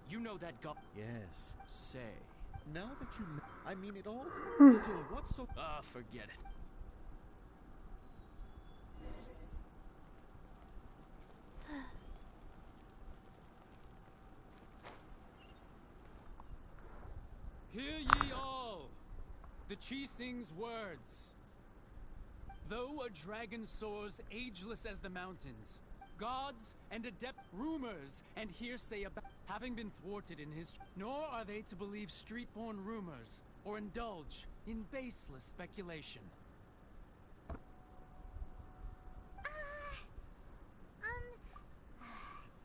You know that go. Yes. Say. Now that you, I mean it all. Still, what's so? Ah, forget it. Hear ye all! The Chi sings words. Though a dragon soars ageless as the mountains, gods and adept rumors and hearsay about having been thwarted in his, nor are they to believe street-born rumors or indulge in baseless speculation.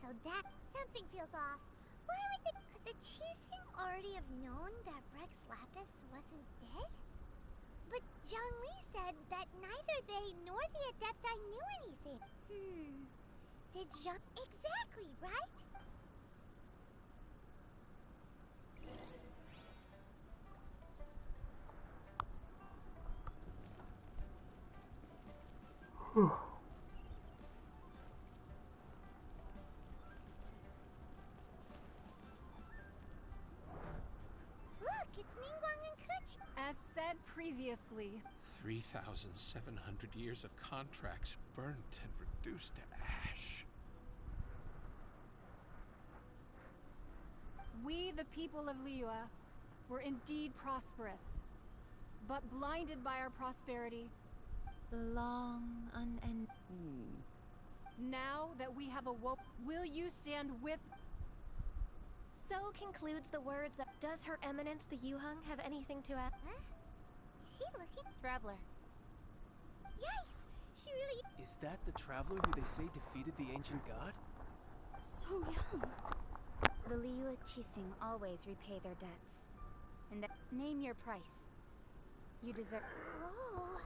So that something feels off. Why would could the Chising already have known that Rex Lapis wasn't dead? But Zhongli said that neither they nor the Adepti knew anything. Did Zhong... Exactly, right? Look, it's Ningguang and Kuchi. As said previously, 3,700 years of contracts burnt and reduced to ash. we, the people of Liyue, were indeed prosperous, but blinded by our prosperity. Long unending. Now that we have awoke, will you stand with? So concludes the words of. Does Her Eminence the Yuheng have anything to add? Huh? Is she looking? Traveler. Yikes! She really... Is that the traveler who they say defeated the ancient god? So young. The Liyue Qixing always repay their debts. And name your price. You deserve... Whoa!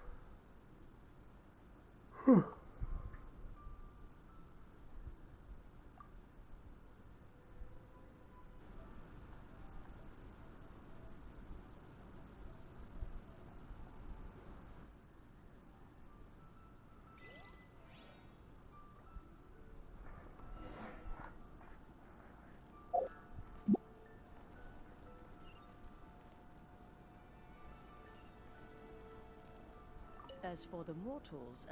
As for the mortals,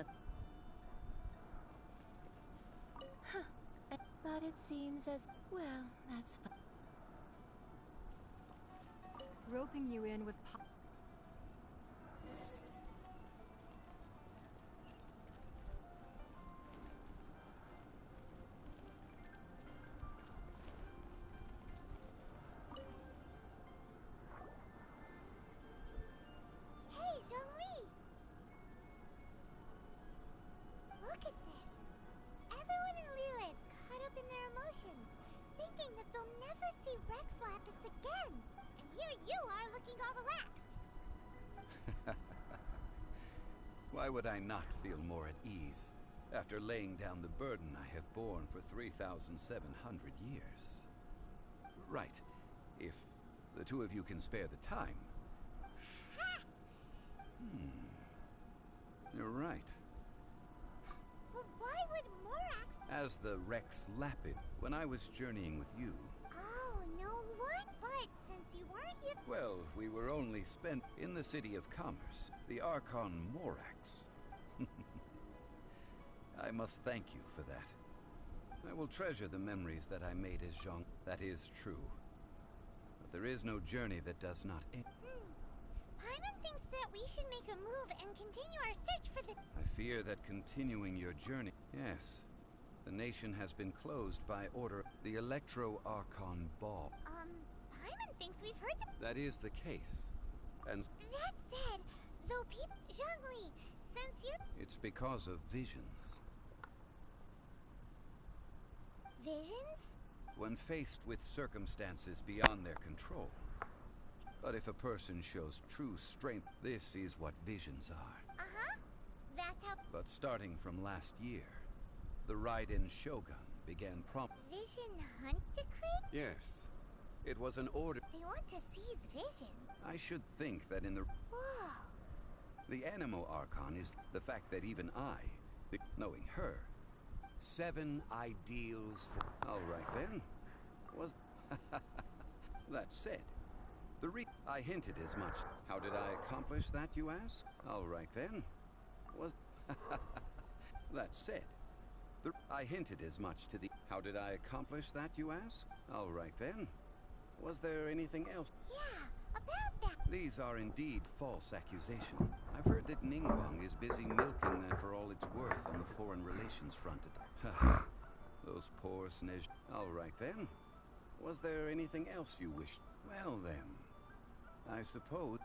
but it seems as well. That's fine. Roping you in was Hey, Zhongli! Look at this. Everyone in Liyue is caught up in their emotions, thinking that they'll never see Rex Lapis again. And here you are looking all relaxed. Why would I not feel more at ease after laying down the burden I have borne for 3,700 years? Right, if the two of you can spare the time. You're right. But why would Morax... As the Rex Lapid, when I was journeying with you, Oh, no what? But since you weren't here... Well, we were only spent in the city of commerce, the Archon Morax. I must thank you for that. I will treasure the memories that I made as Jean. That is true. But there is no journey that does not end. Paimon thinks that we should make a move and continue our search for the... I fear that continuing your journey... Yes. The nation has been closed by order. The Electro-Archon Ball. Paimon thinks we've heard the... That is the case. And... That said, though people... Zhongli, since you're... It's because of visions. Visions? When faced with circumstances beyond their control. But if a person shows true strength, this is what visions are. Uh-huh. That's how... But starting from last year, the Raiden Shogun began Vision hunt decree? Yes. It was an order. They want to seize vision. I should think that in the... Whoa. The Animo Archon is the fact that even I, knowing her, 7 ideals for... All right then. Was... That said, I hinted as much. How did I accomplish that, you ask? All right then. Was... That said, I hinted as much to the... How did I accomplish that, you ask? All right then. Was there anything else? Yeah, about that. These are indeed false accusations. I've heard that Ningguang is busy milking that for all it's worth on the foreign relations front at the... Those poor Snej... All right then. Was there anything else you wished? Well then, I suppose...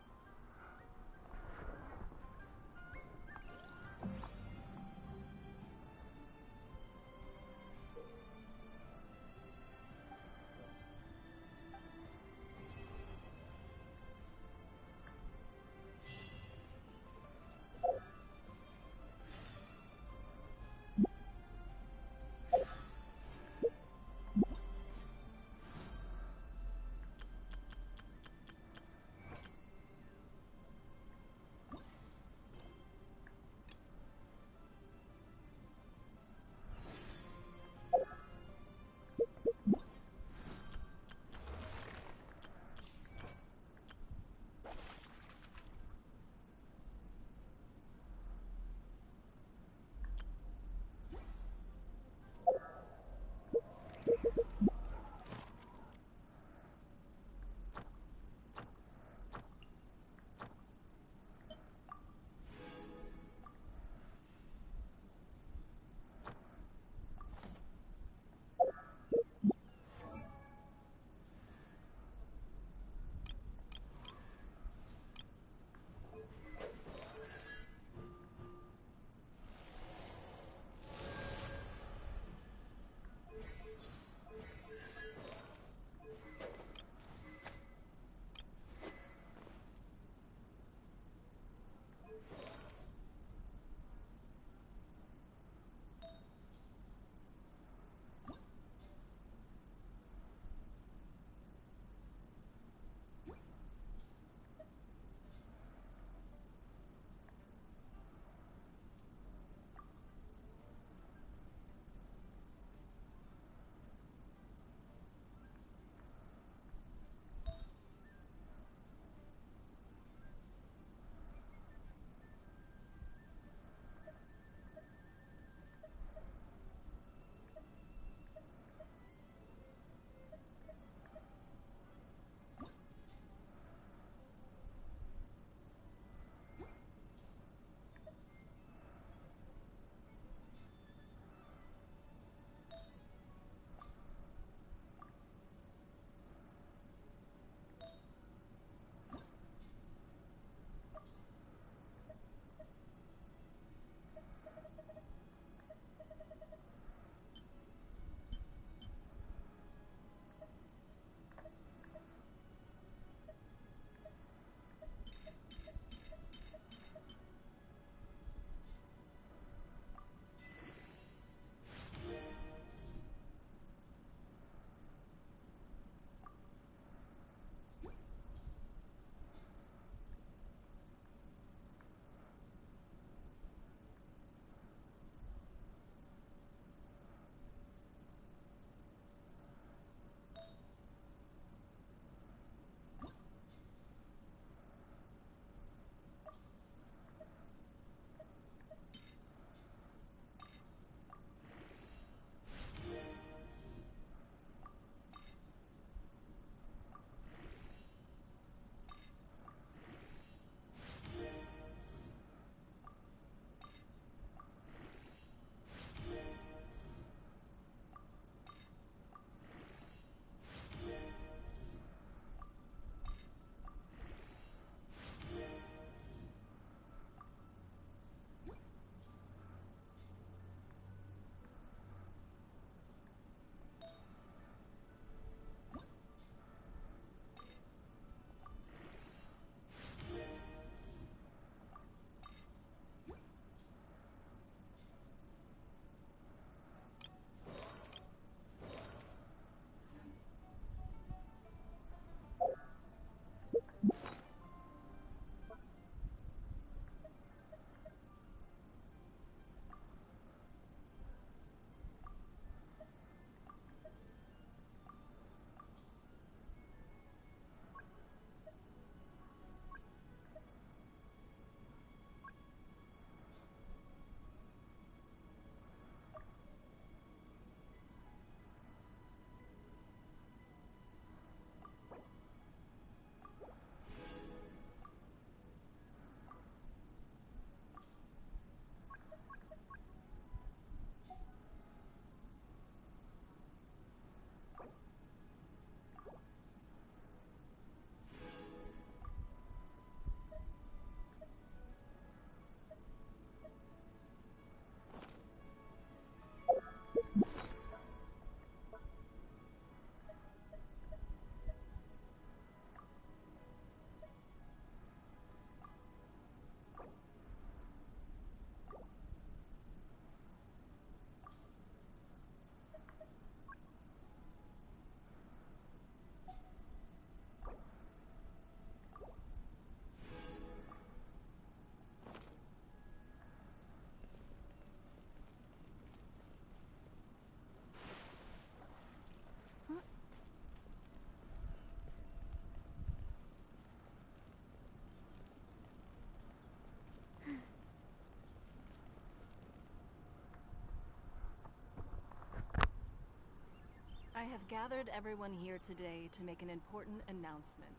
I have gathered everyone here today to make an important announcement.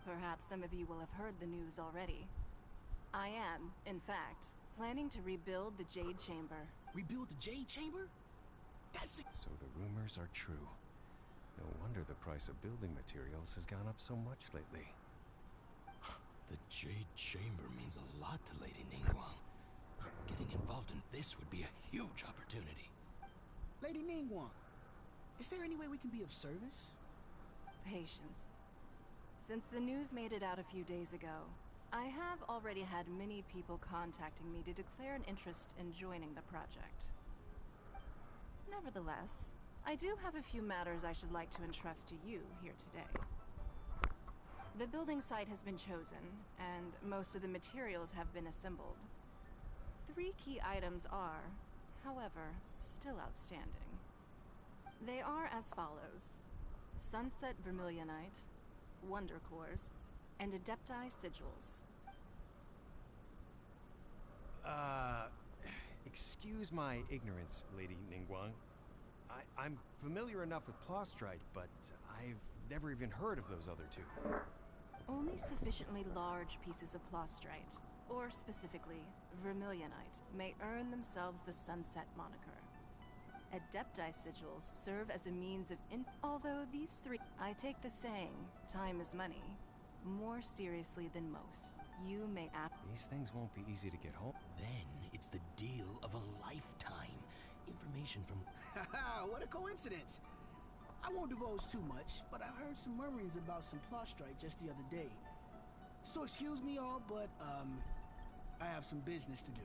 Perhaps some of you will have heard the news already. I am, in fact, planning to rebuild the Jade Chamber. Rebuild the Jade Chamber? That's it. So the rumors are true. No wonder the price of building materials has gone up so much lately. The Jade Chamber means a lot to Lady Ningguang. Getting involved in this would be a huge opportunity. Lady Ningguang, is there any way we can be of service? Patience. Since the news made it out a few days ago, I have already had many people contacting me to declare an interest in joining the project. Nevertheless, I do have a few matters I should like to entrust to you here today. The building site has been chosen, and most of the materials have been assembled. 3 key items are, however, still outstanding. They are as follows: Sunset Vermilionite, Wonder Cores, and Adepti Sigils. Excuse my ignorance, Lady Ningguang. I'm familiar enough with Plostrite, but I've never even heard of those other 2. Only sufficiently large pieces of Plostrite, or specifically Vermilionite, may earn themselves the Sunset moniker. Adepti Sigils serve as a means of although these 3, I take the saying, time is money, more seriously than most. You may These things won't be easy to get home. Then it's the deal of a lifetime. Information from... Haha, what a coincidence! I won't divulge too much, but I heard some murmurings about some Plostrite just the other day. So excuse me all, but, I have some business to do.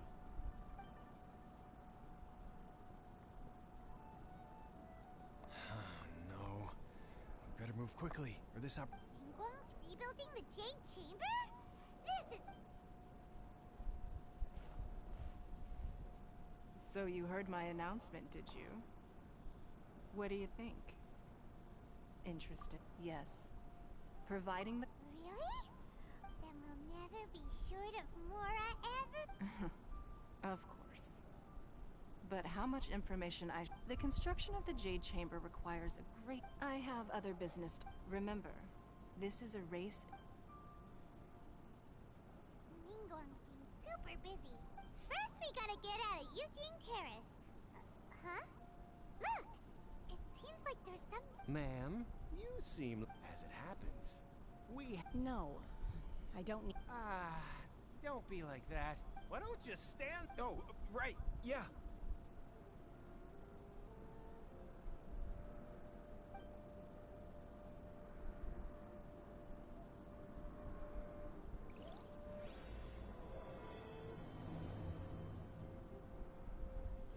No. We better move quickly, or this Ningguang's rebuilding the Jade Chamber? This is... So you heard my announcement, did you? What do you think? Interested? Yes. Providing the... Really? Then we'll never be short of Mora ever... Of course. But how much information The construction of the Jade Chamber requires a great... I have other business Remember, this is a race... Ningguang seems super busy. First we gotta get out of Eugene Terrace. Huh? Look! It seems like there's some... Ma'am, you seem... As it happens, we... No, I don't need... Don't be like that. Why don't you stand... Oh, right, yeah.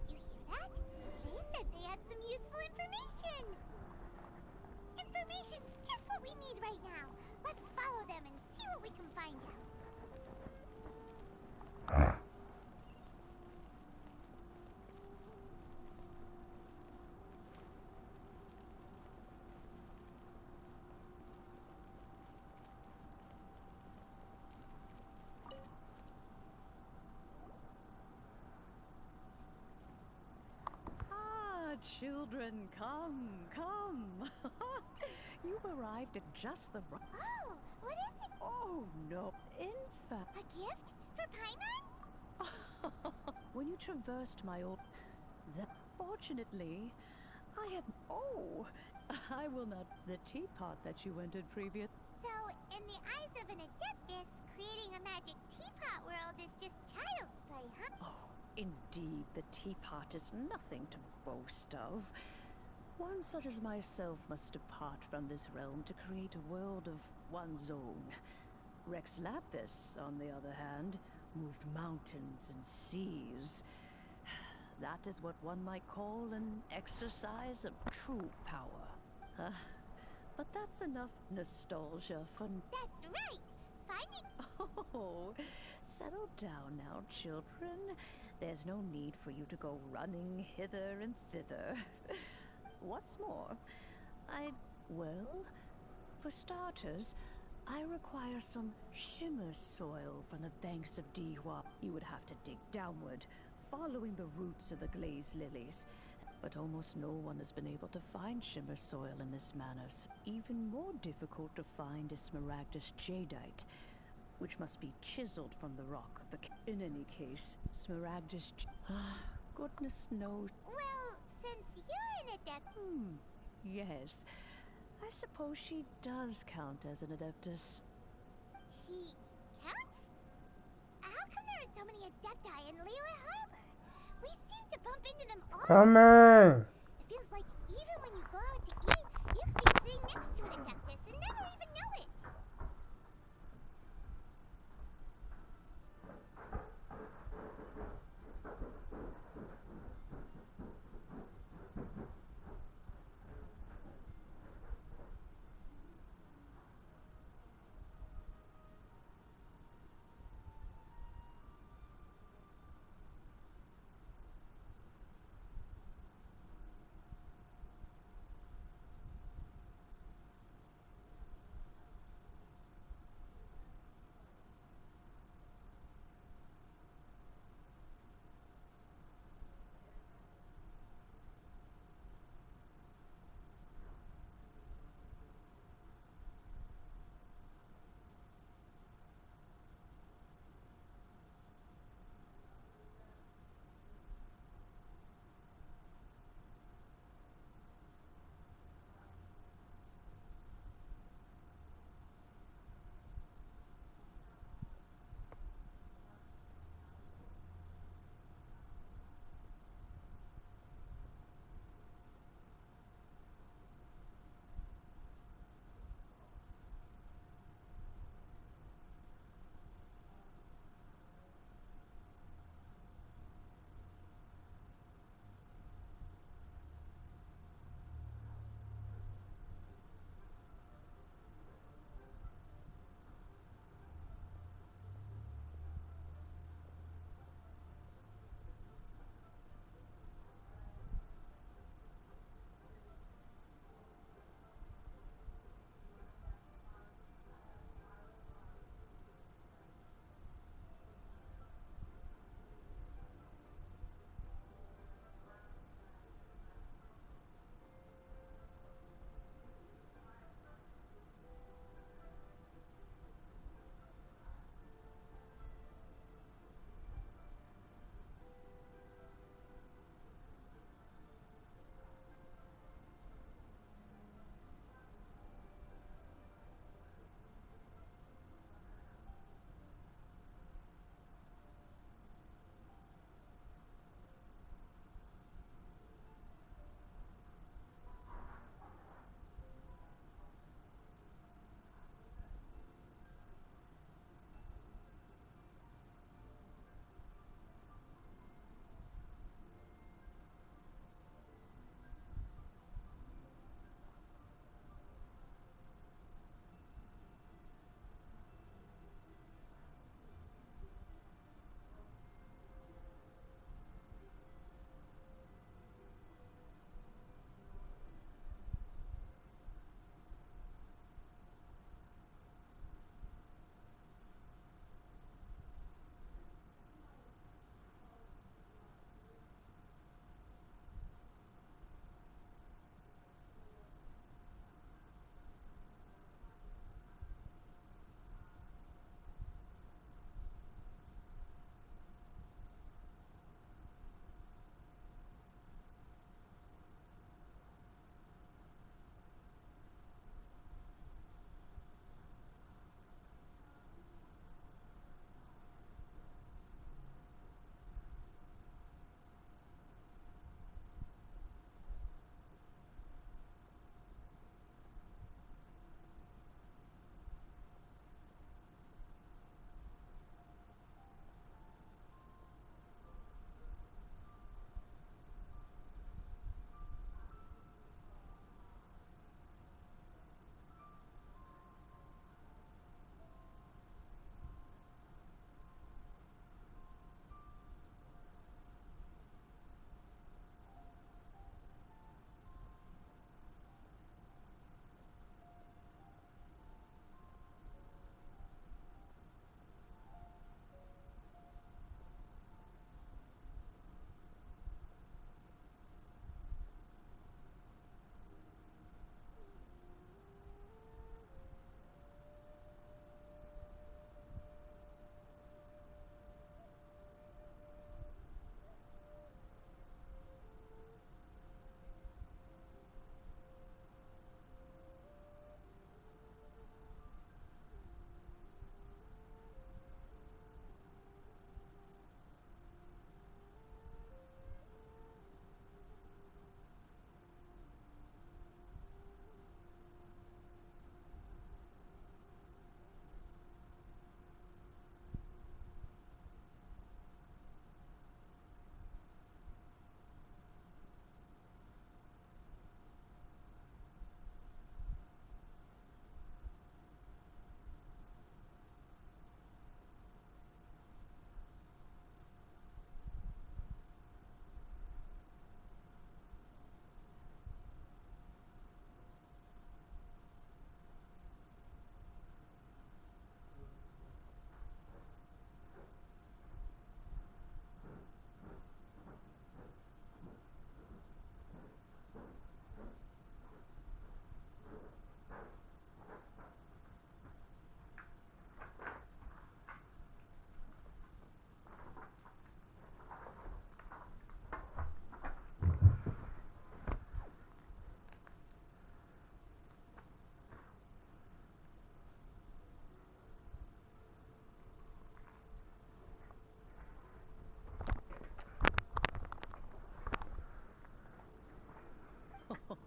Did you hear that? They said they had some useful information! Information's just what we need right now. Let's follow them and see what we can find out. Children, come, come. You've arrived at just the right... Oh, what is it? Oh, no. In fact... A gift? For Paimon? When you traversed my old... Fortunately, I have... Oh, I will not... The teapot that you entered previous... So, in the eyes of an Adeptus, creating a magic teapot world is just child's play, huh? Oh, indeed, the teapot is nothing to boast of. One such as myself must depart from this realm to create a world of one's own. Rex Lapis, on the other hand, moved mountains and seas. That is what one might call an exercise of true power. But that's enough nostalgia for... That's right! Finding... Oh, settle down now, children. There's no need for you to go running hither and thither. What's more, well, for starters, I require some shimmer soil from the banks of Dihua. You would have to dig downward, following the roots of the glazed lilies. but almost no one has been able to find shimmer soil in this manner. Even more difficult to find is smaragdus jadeite, which must be chiseled from the rock of the... In any case, smaragdus... goodness knows... Well, since you're an adept... Yes. I suppose she does count as an adeptus. She counts? How come there are so many adepti in Liyue Harbor? We seem to bump into them all. Come on! It feels like even when you go out to eat, you could be sitting next to an adeptus and never even know it.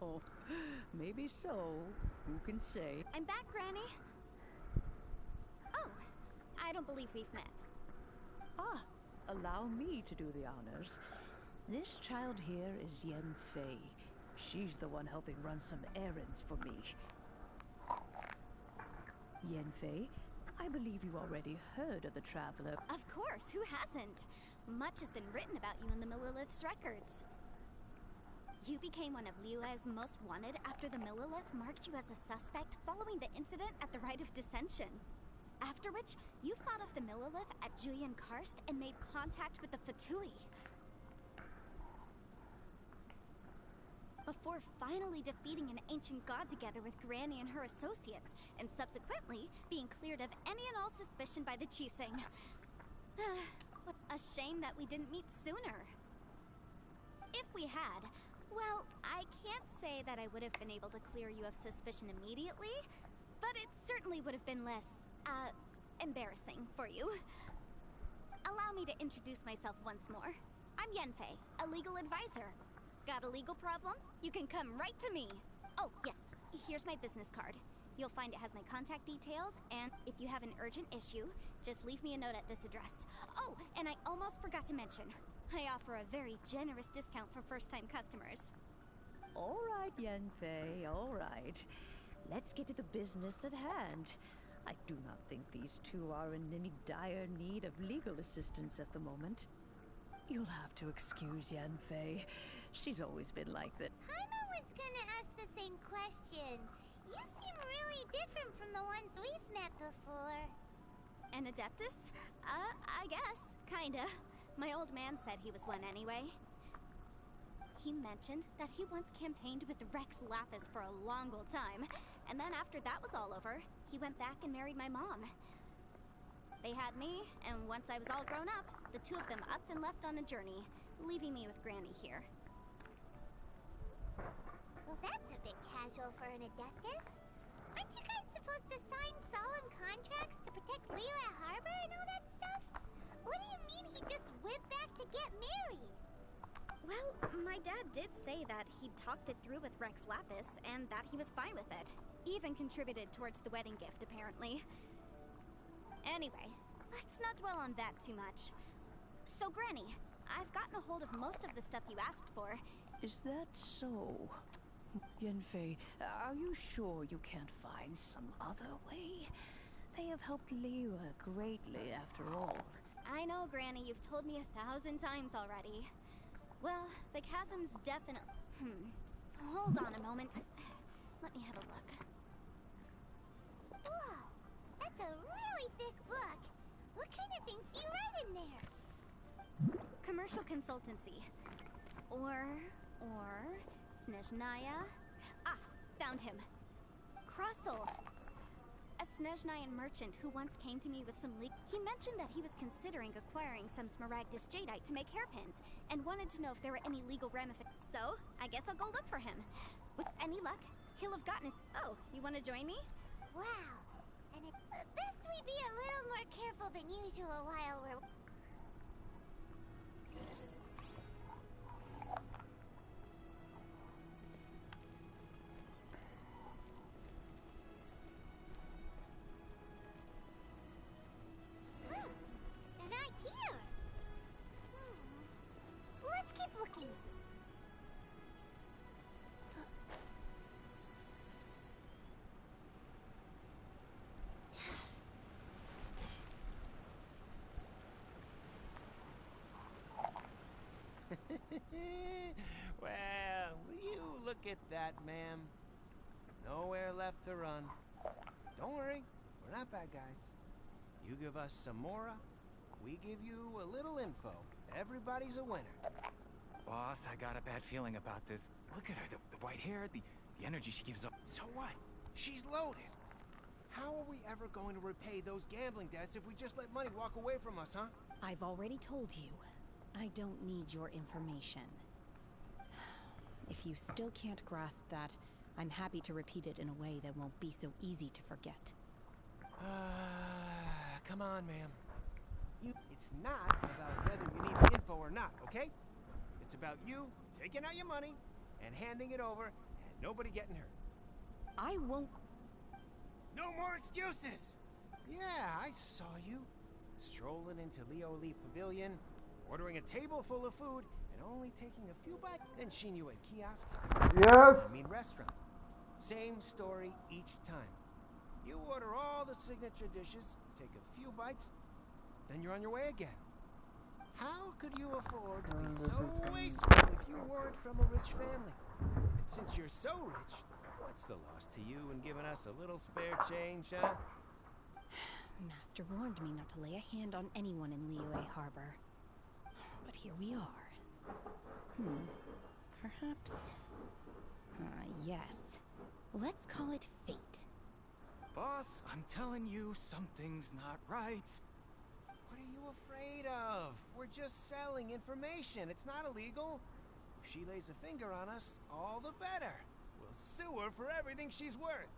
Oh, maybe so. Who can say? I'm back, Granny. Oh, I don't believe we've met. Ah, allow me to do the honors. This child here is Yen Fei. She's the one helping run some errands for me. Yen Fei, I believe you already heard of the traveler. Of course, who hasn't? Much has been written about you in the Millilith's records. You became one of Liyue's most wanted after the Millilith marked you as a suspect following the incident at the Rite of Dissension. After which, you fought off the Millilith at Julian Karst and made contact with the Fatui. Before finally defeating an ancient god together with Granny and her associates, and subsequently being cleared of any and all suspicion by the Qixing. What a shame that we didn't meet sooner. If we had, well, I can't say that I would have been able to clear you of suspicion immediately, but it certainly would have been less, embarrassing for you. Allow me to introduce myself once more. I'm Yenfei, a legal advisor. Got a legal problem? You can come right to me. Oh, yes, here's my business card. You'll find it has my contact details, and if you have an urgent issue, just leave me a note at this address. Oh, and I almost forgot to mention, I offer a very generous discount for first-time customers. All right, Yenfei, all right. Let's get to the business at hand. I do not think these two are in any dire need of legal assistance at the moment. You'll have to excuse Yenfei. She's always been like that. Paimon was gonna ask the same question. You seem really different from the ones we've met before. An Adeptus? I guess. Kinda. My old man said he was one anyway. He mentioned that he once campaigned with Rex Lapis for a long old time, and then after that was all over, he went back and married my mom. They had me, and once I was all grown up, the two of them upped and left on a journey, leaving me with Granny here. Well, that's a bit casual for an Adeptus. Aren't you guys supposed to sign solemn contracts to protect Liyue Harbor and all that stuff? What do you mean he just went back to get married? Well, my dad did say that he'd talked it through with Rex Lapis, and that he was fine with it. Even contributed towards the wedding gift, apparently. Anyway, let's not dwell on that too much. So, Granny, I've gotten a hold of most of the stuff you asked for. Is that so? Yenfei, are you sure you can't find some other way? They have helped Liyue greatly, after all. I know, Granny, you've told me 1,000 times already. Well, the chasm's definite... Hold on a moment. Let me have a look. Whoa, that's a really thick book. What kind of things do you write in there? Commercial consultancy. Or... Snezhnaya? Ah, found him. Krusel. A Snezhnayan merchant who once came to me with some leak. He mentioned that he was considering acquiring some Smaragdus jadeite to make hairpins, and wanted to know if there were any legal ramifications. So, I guess I'll go look for him. With any luck, he'll have gotten his... Oh, you want to join me? Wow. And it... best we be a little more careful than usual while we're... They're not here. Let's keep looking. Well, will you look at that, ma'am? Nowhere left to run. Don't worry, we're not bad guys. You give us some mora, we give you a little info. Everybody's a winner. Boss, I got a bad feeling about this. Look at her, the white hair, the energy she gives off. So what? She's loaded. How are we ever going to repay those gambling debts if we just let money walk away from us, huh? I've already told you, I don't need your information. If you still can't grasp that, I'm happy to repeat it in a way that won't be so easy to forget. Come on, ma'am. It's not about whether you need the info or not, okay? It's about you taking out your money and handing it over, and Nobody getting hurt. I won't. No more excuses! Yeah, I saw you. Strolling into Leo Lee Pavilion, ordering a table full of food, and only taking a few bites. Then she knew a kiosk. Yes! I mean restaurant. Same story each time. You order all the signature dishes, take a few bites, then you're on your way again. How could you afford to be so wasteful if you weren't from a rich family? And since you're so rich, what's the loss to you in giving us a little spare change, huh? Master warned me not to lay a hand on anyone in Liyue Harbor. But here we are. Perhaps... yes. Let's call it fate. Boss, I'm telling you, something's not right. What are you afraid of? We're just selling information. It's not illegal. If she lays a finger on us, all the better. We'll sue her for everything she's worth.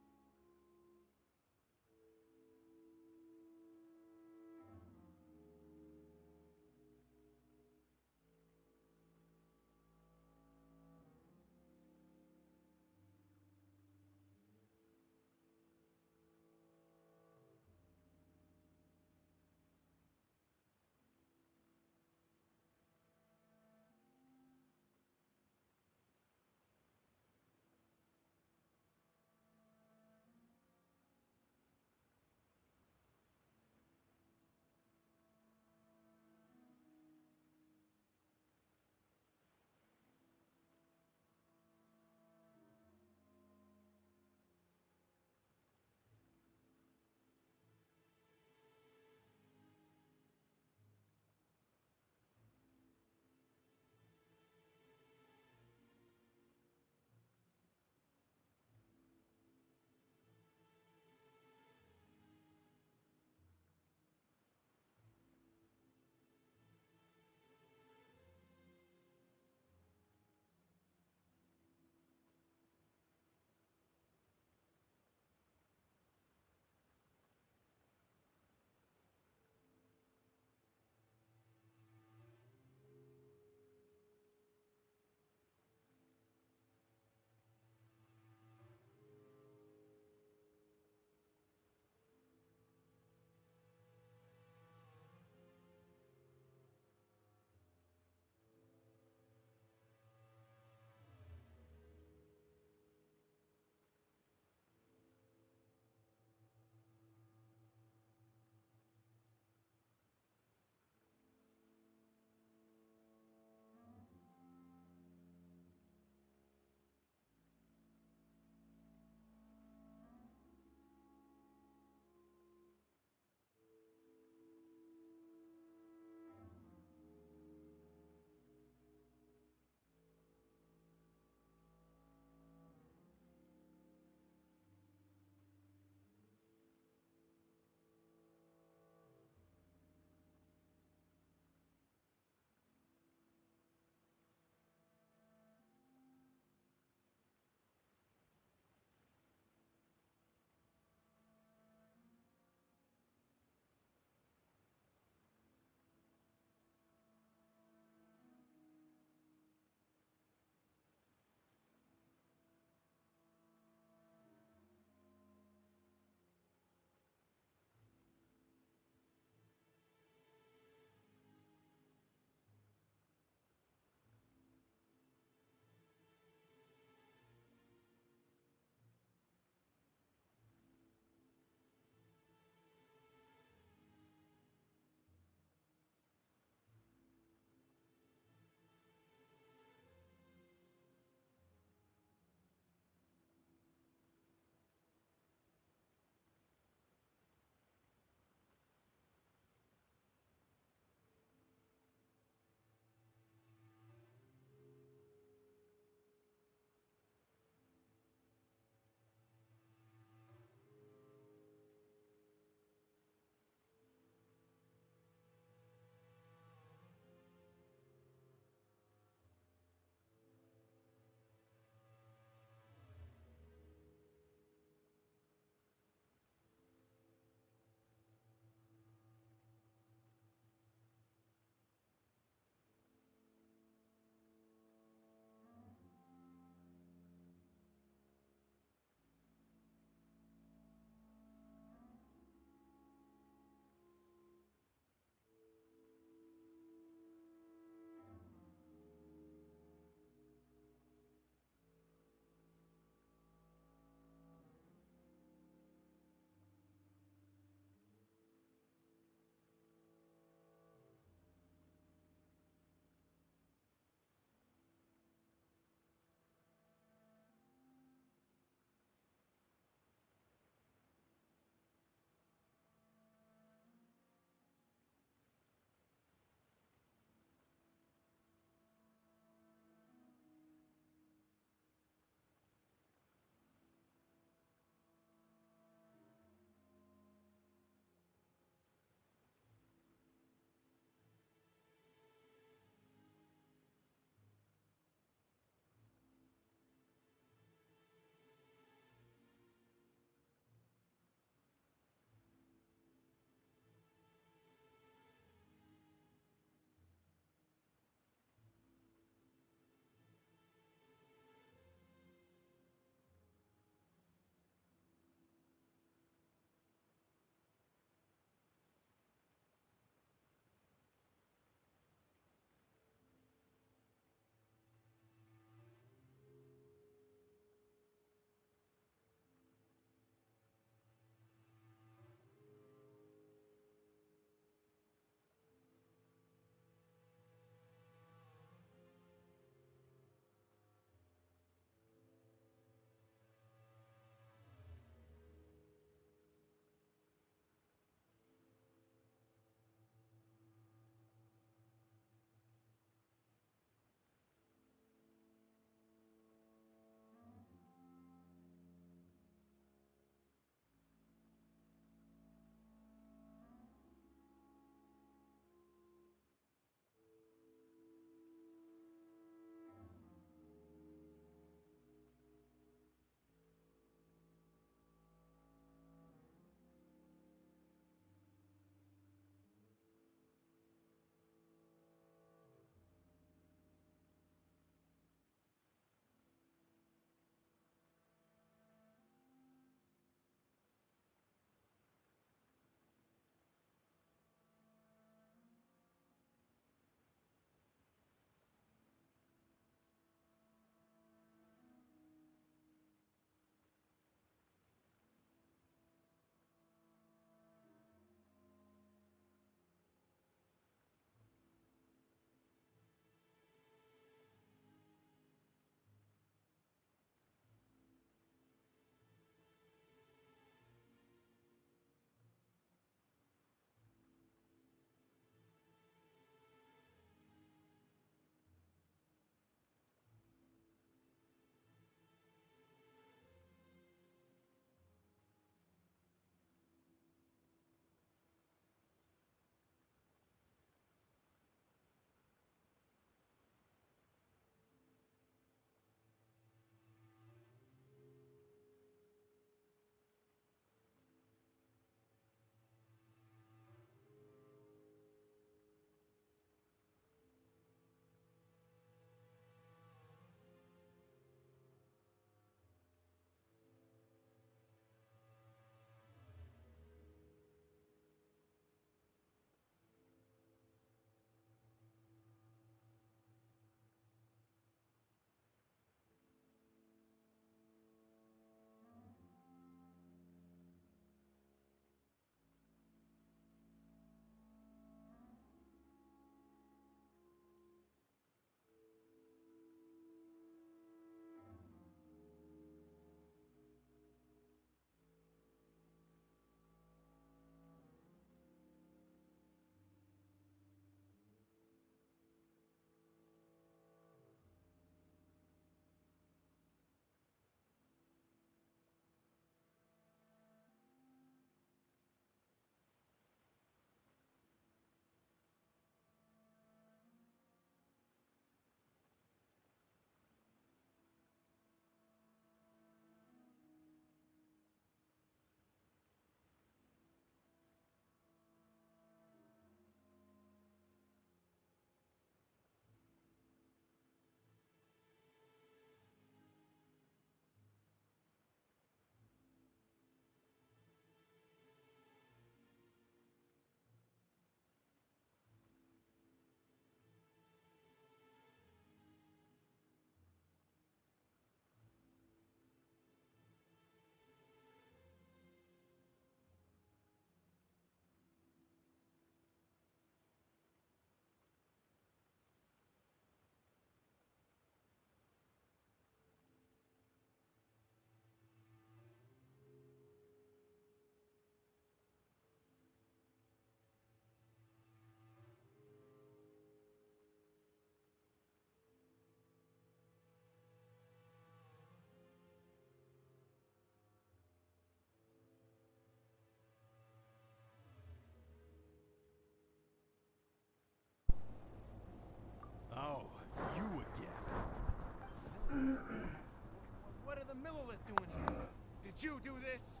Did you do this?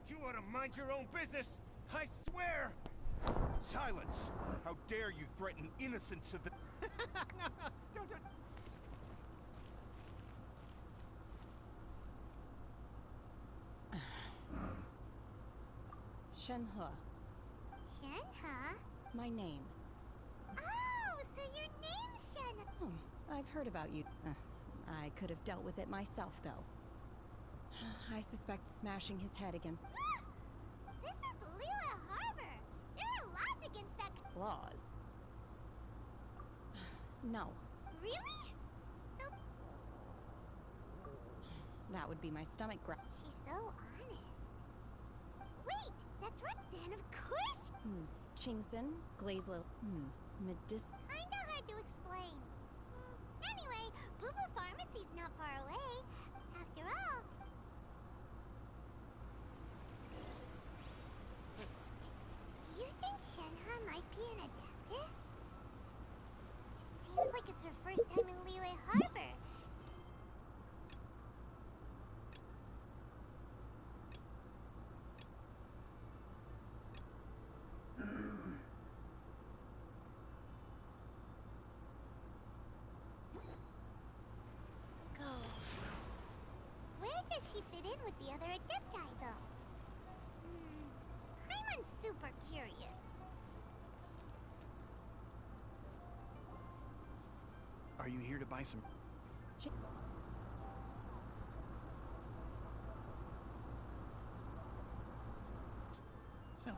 You ought to mind your own business, I swear! Silence! How dare you threaten innocent civilians? No, don't. Shenhe. Shenhe? My name. Oh, so your name's Shenhe. I've heard about you. I could have dealt with it myself, though. I suspect smashing his head against... This is Liyue Harbor. There are laws against that... laws. No. Really? So... That would be my stomach She's so honest. Wait, that's right. Then of course... Chingson, Glazelo... Kinda hard to explain. Anyway, Boo Pharmacy's not far away. After all... Do you think Shenhe might be an adeptus? It seems like it's her first time in Liyue Harbor. Where does she fit in with the other adepti, though? Paimon's super curious. Are you here to buy some... So,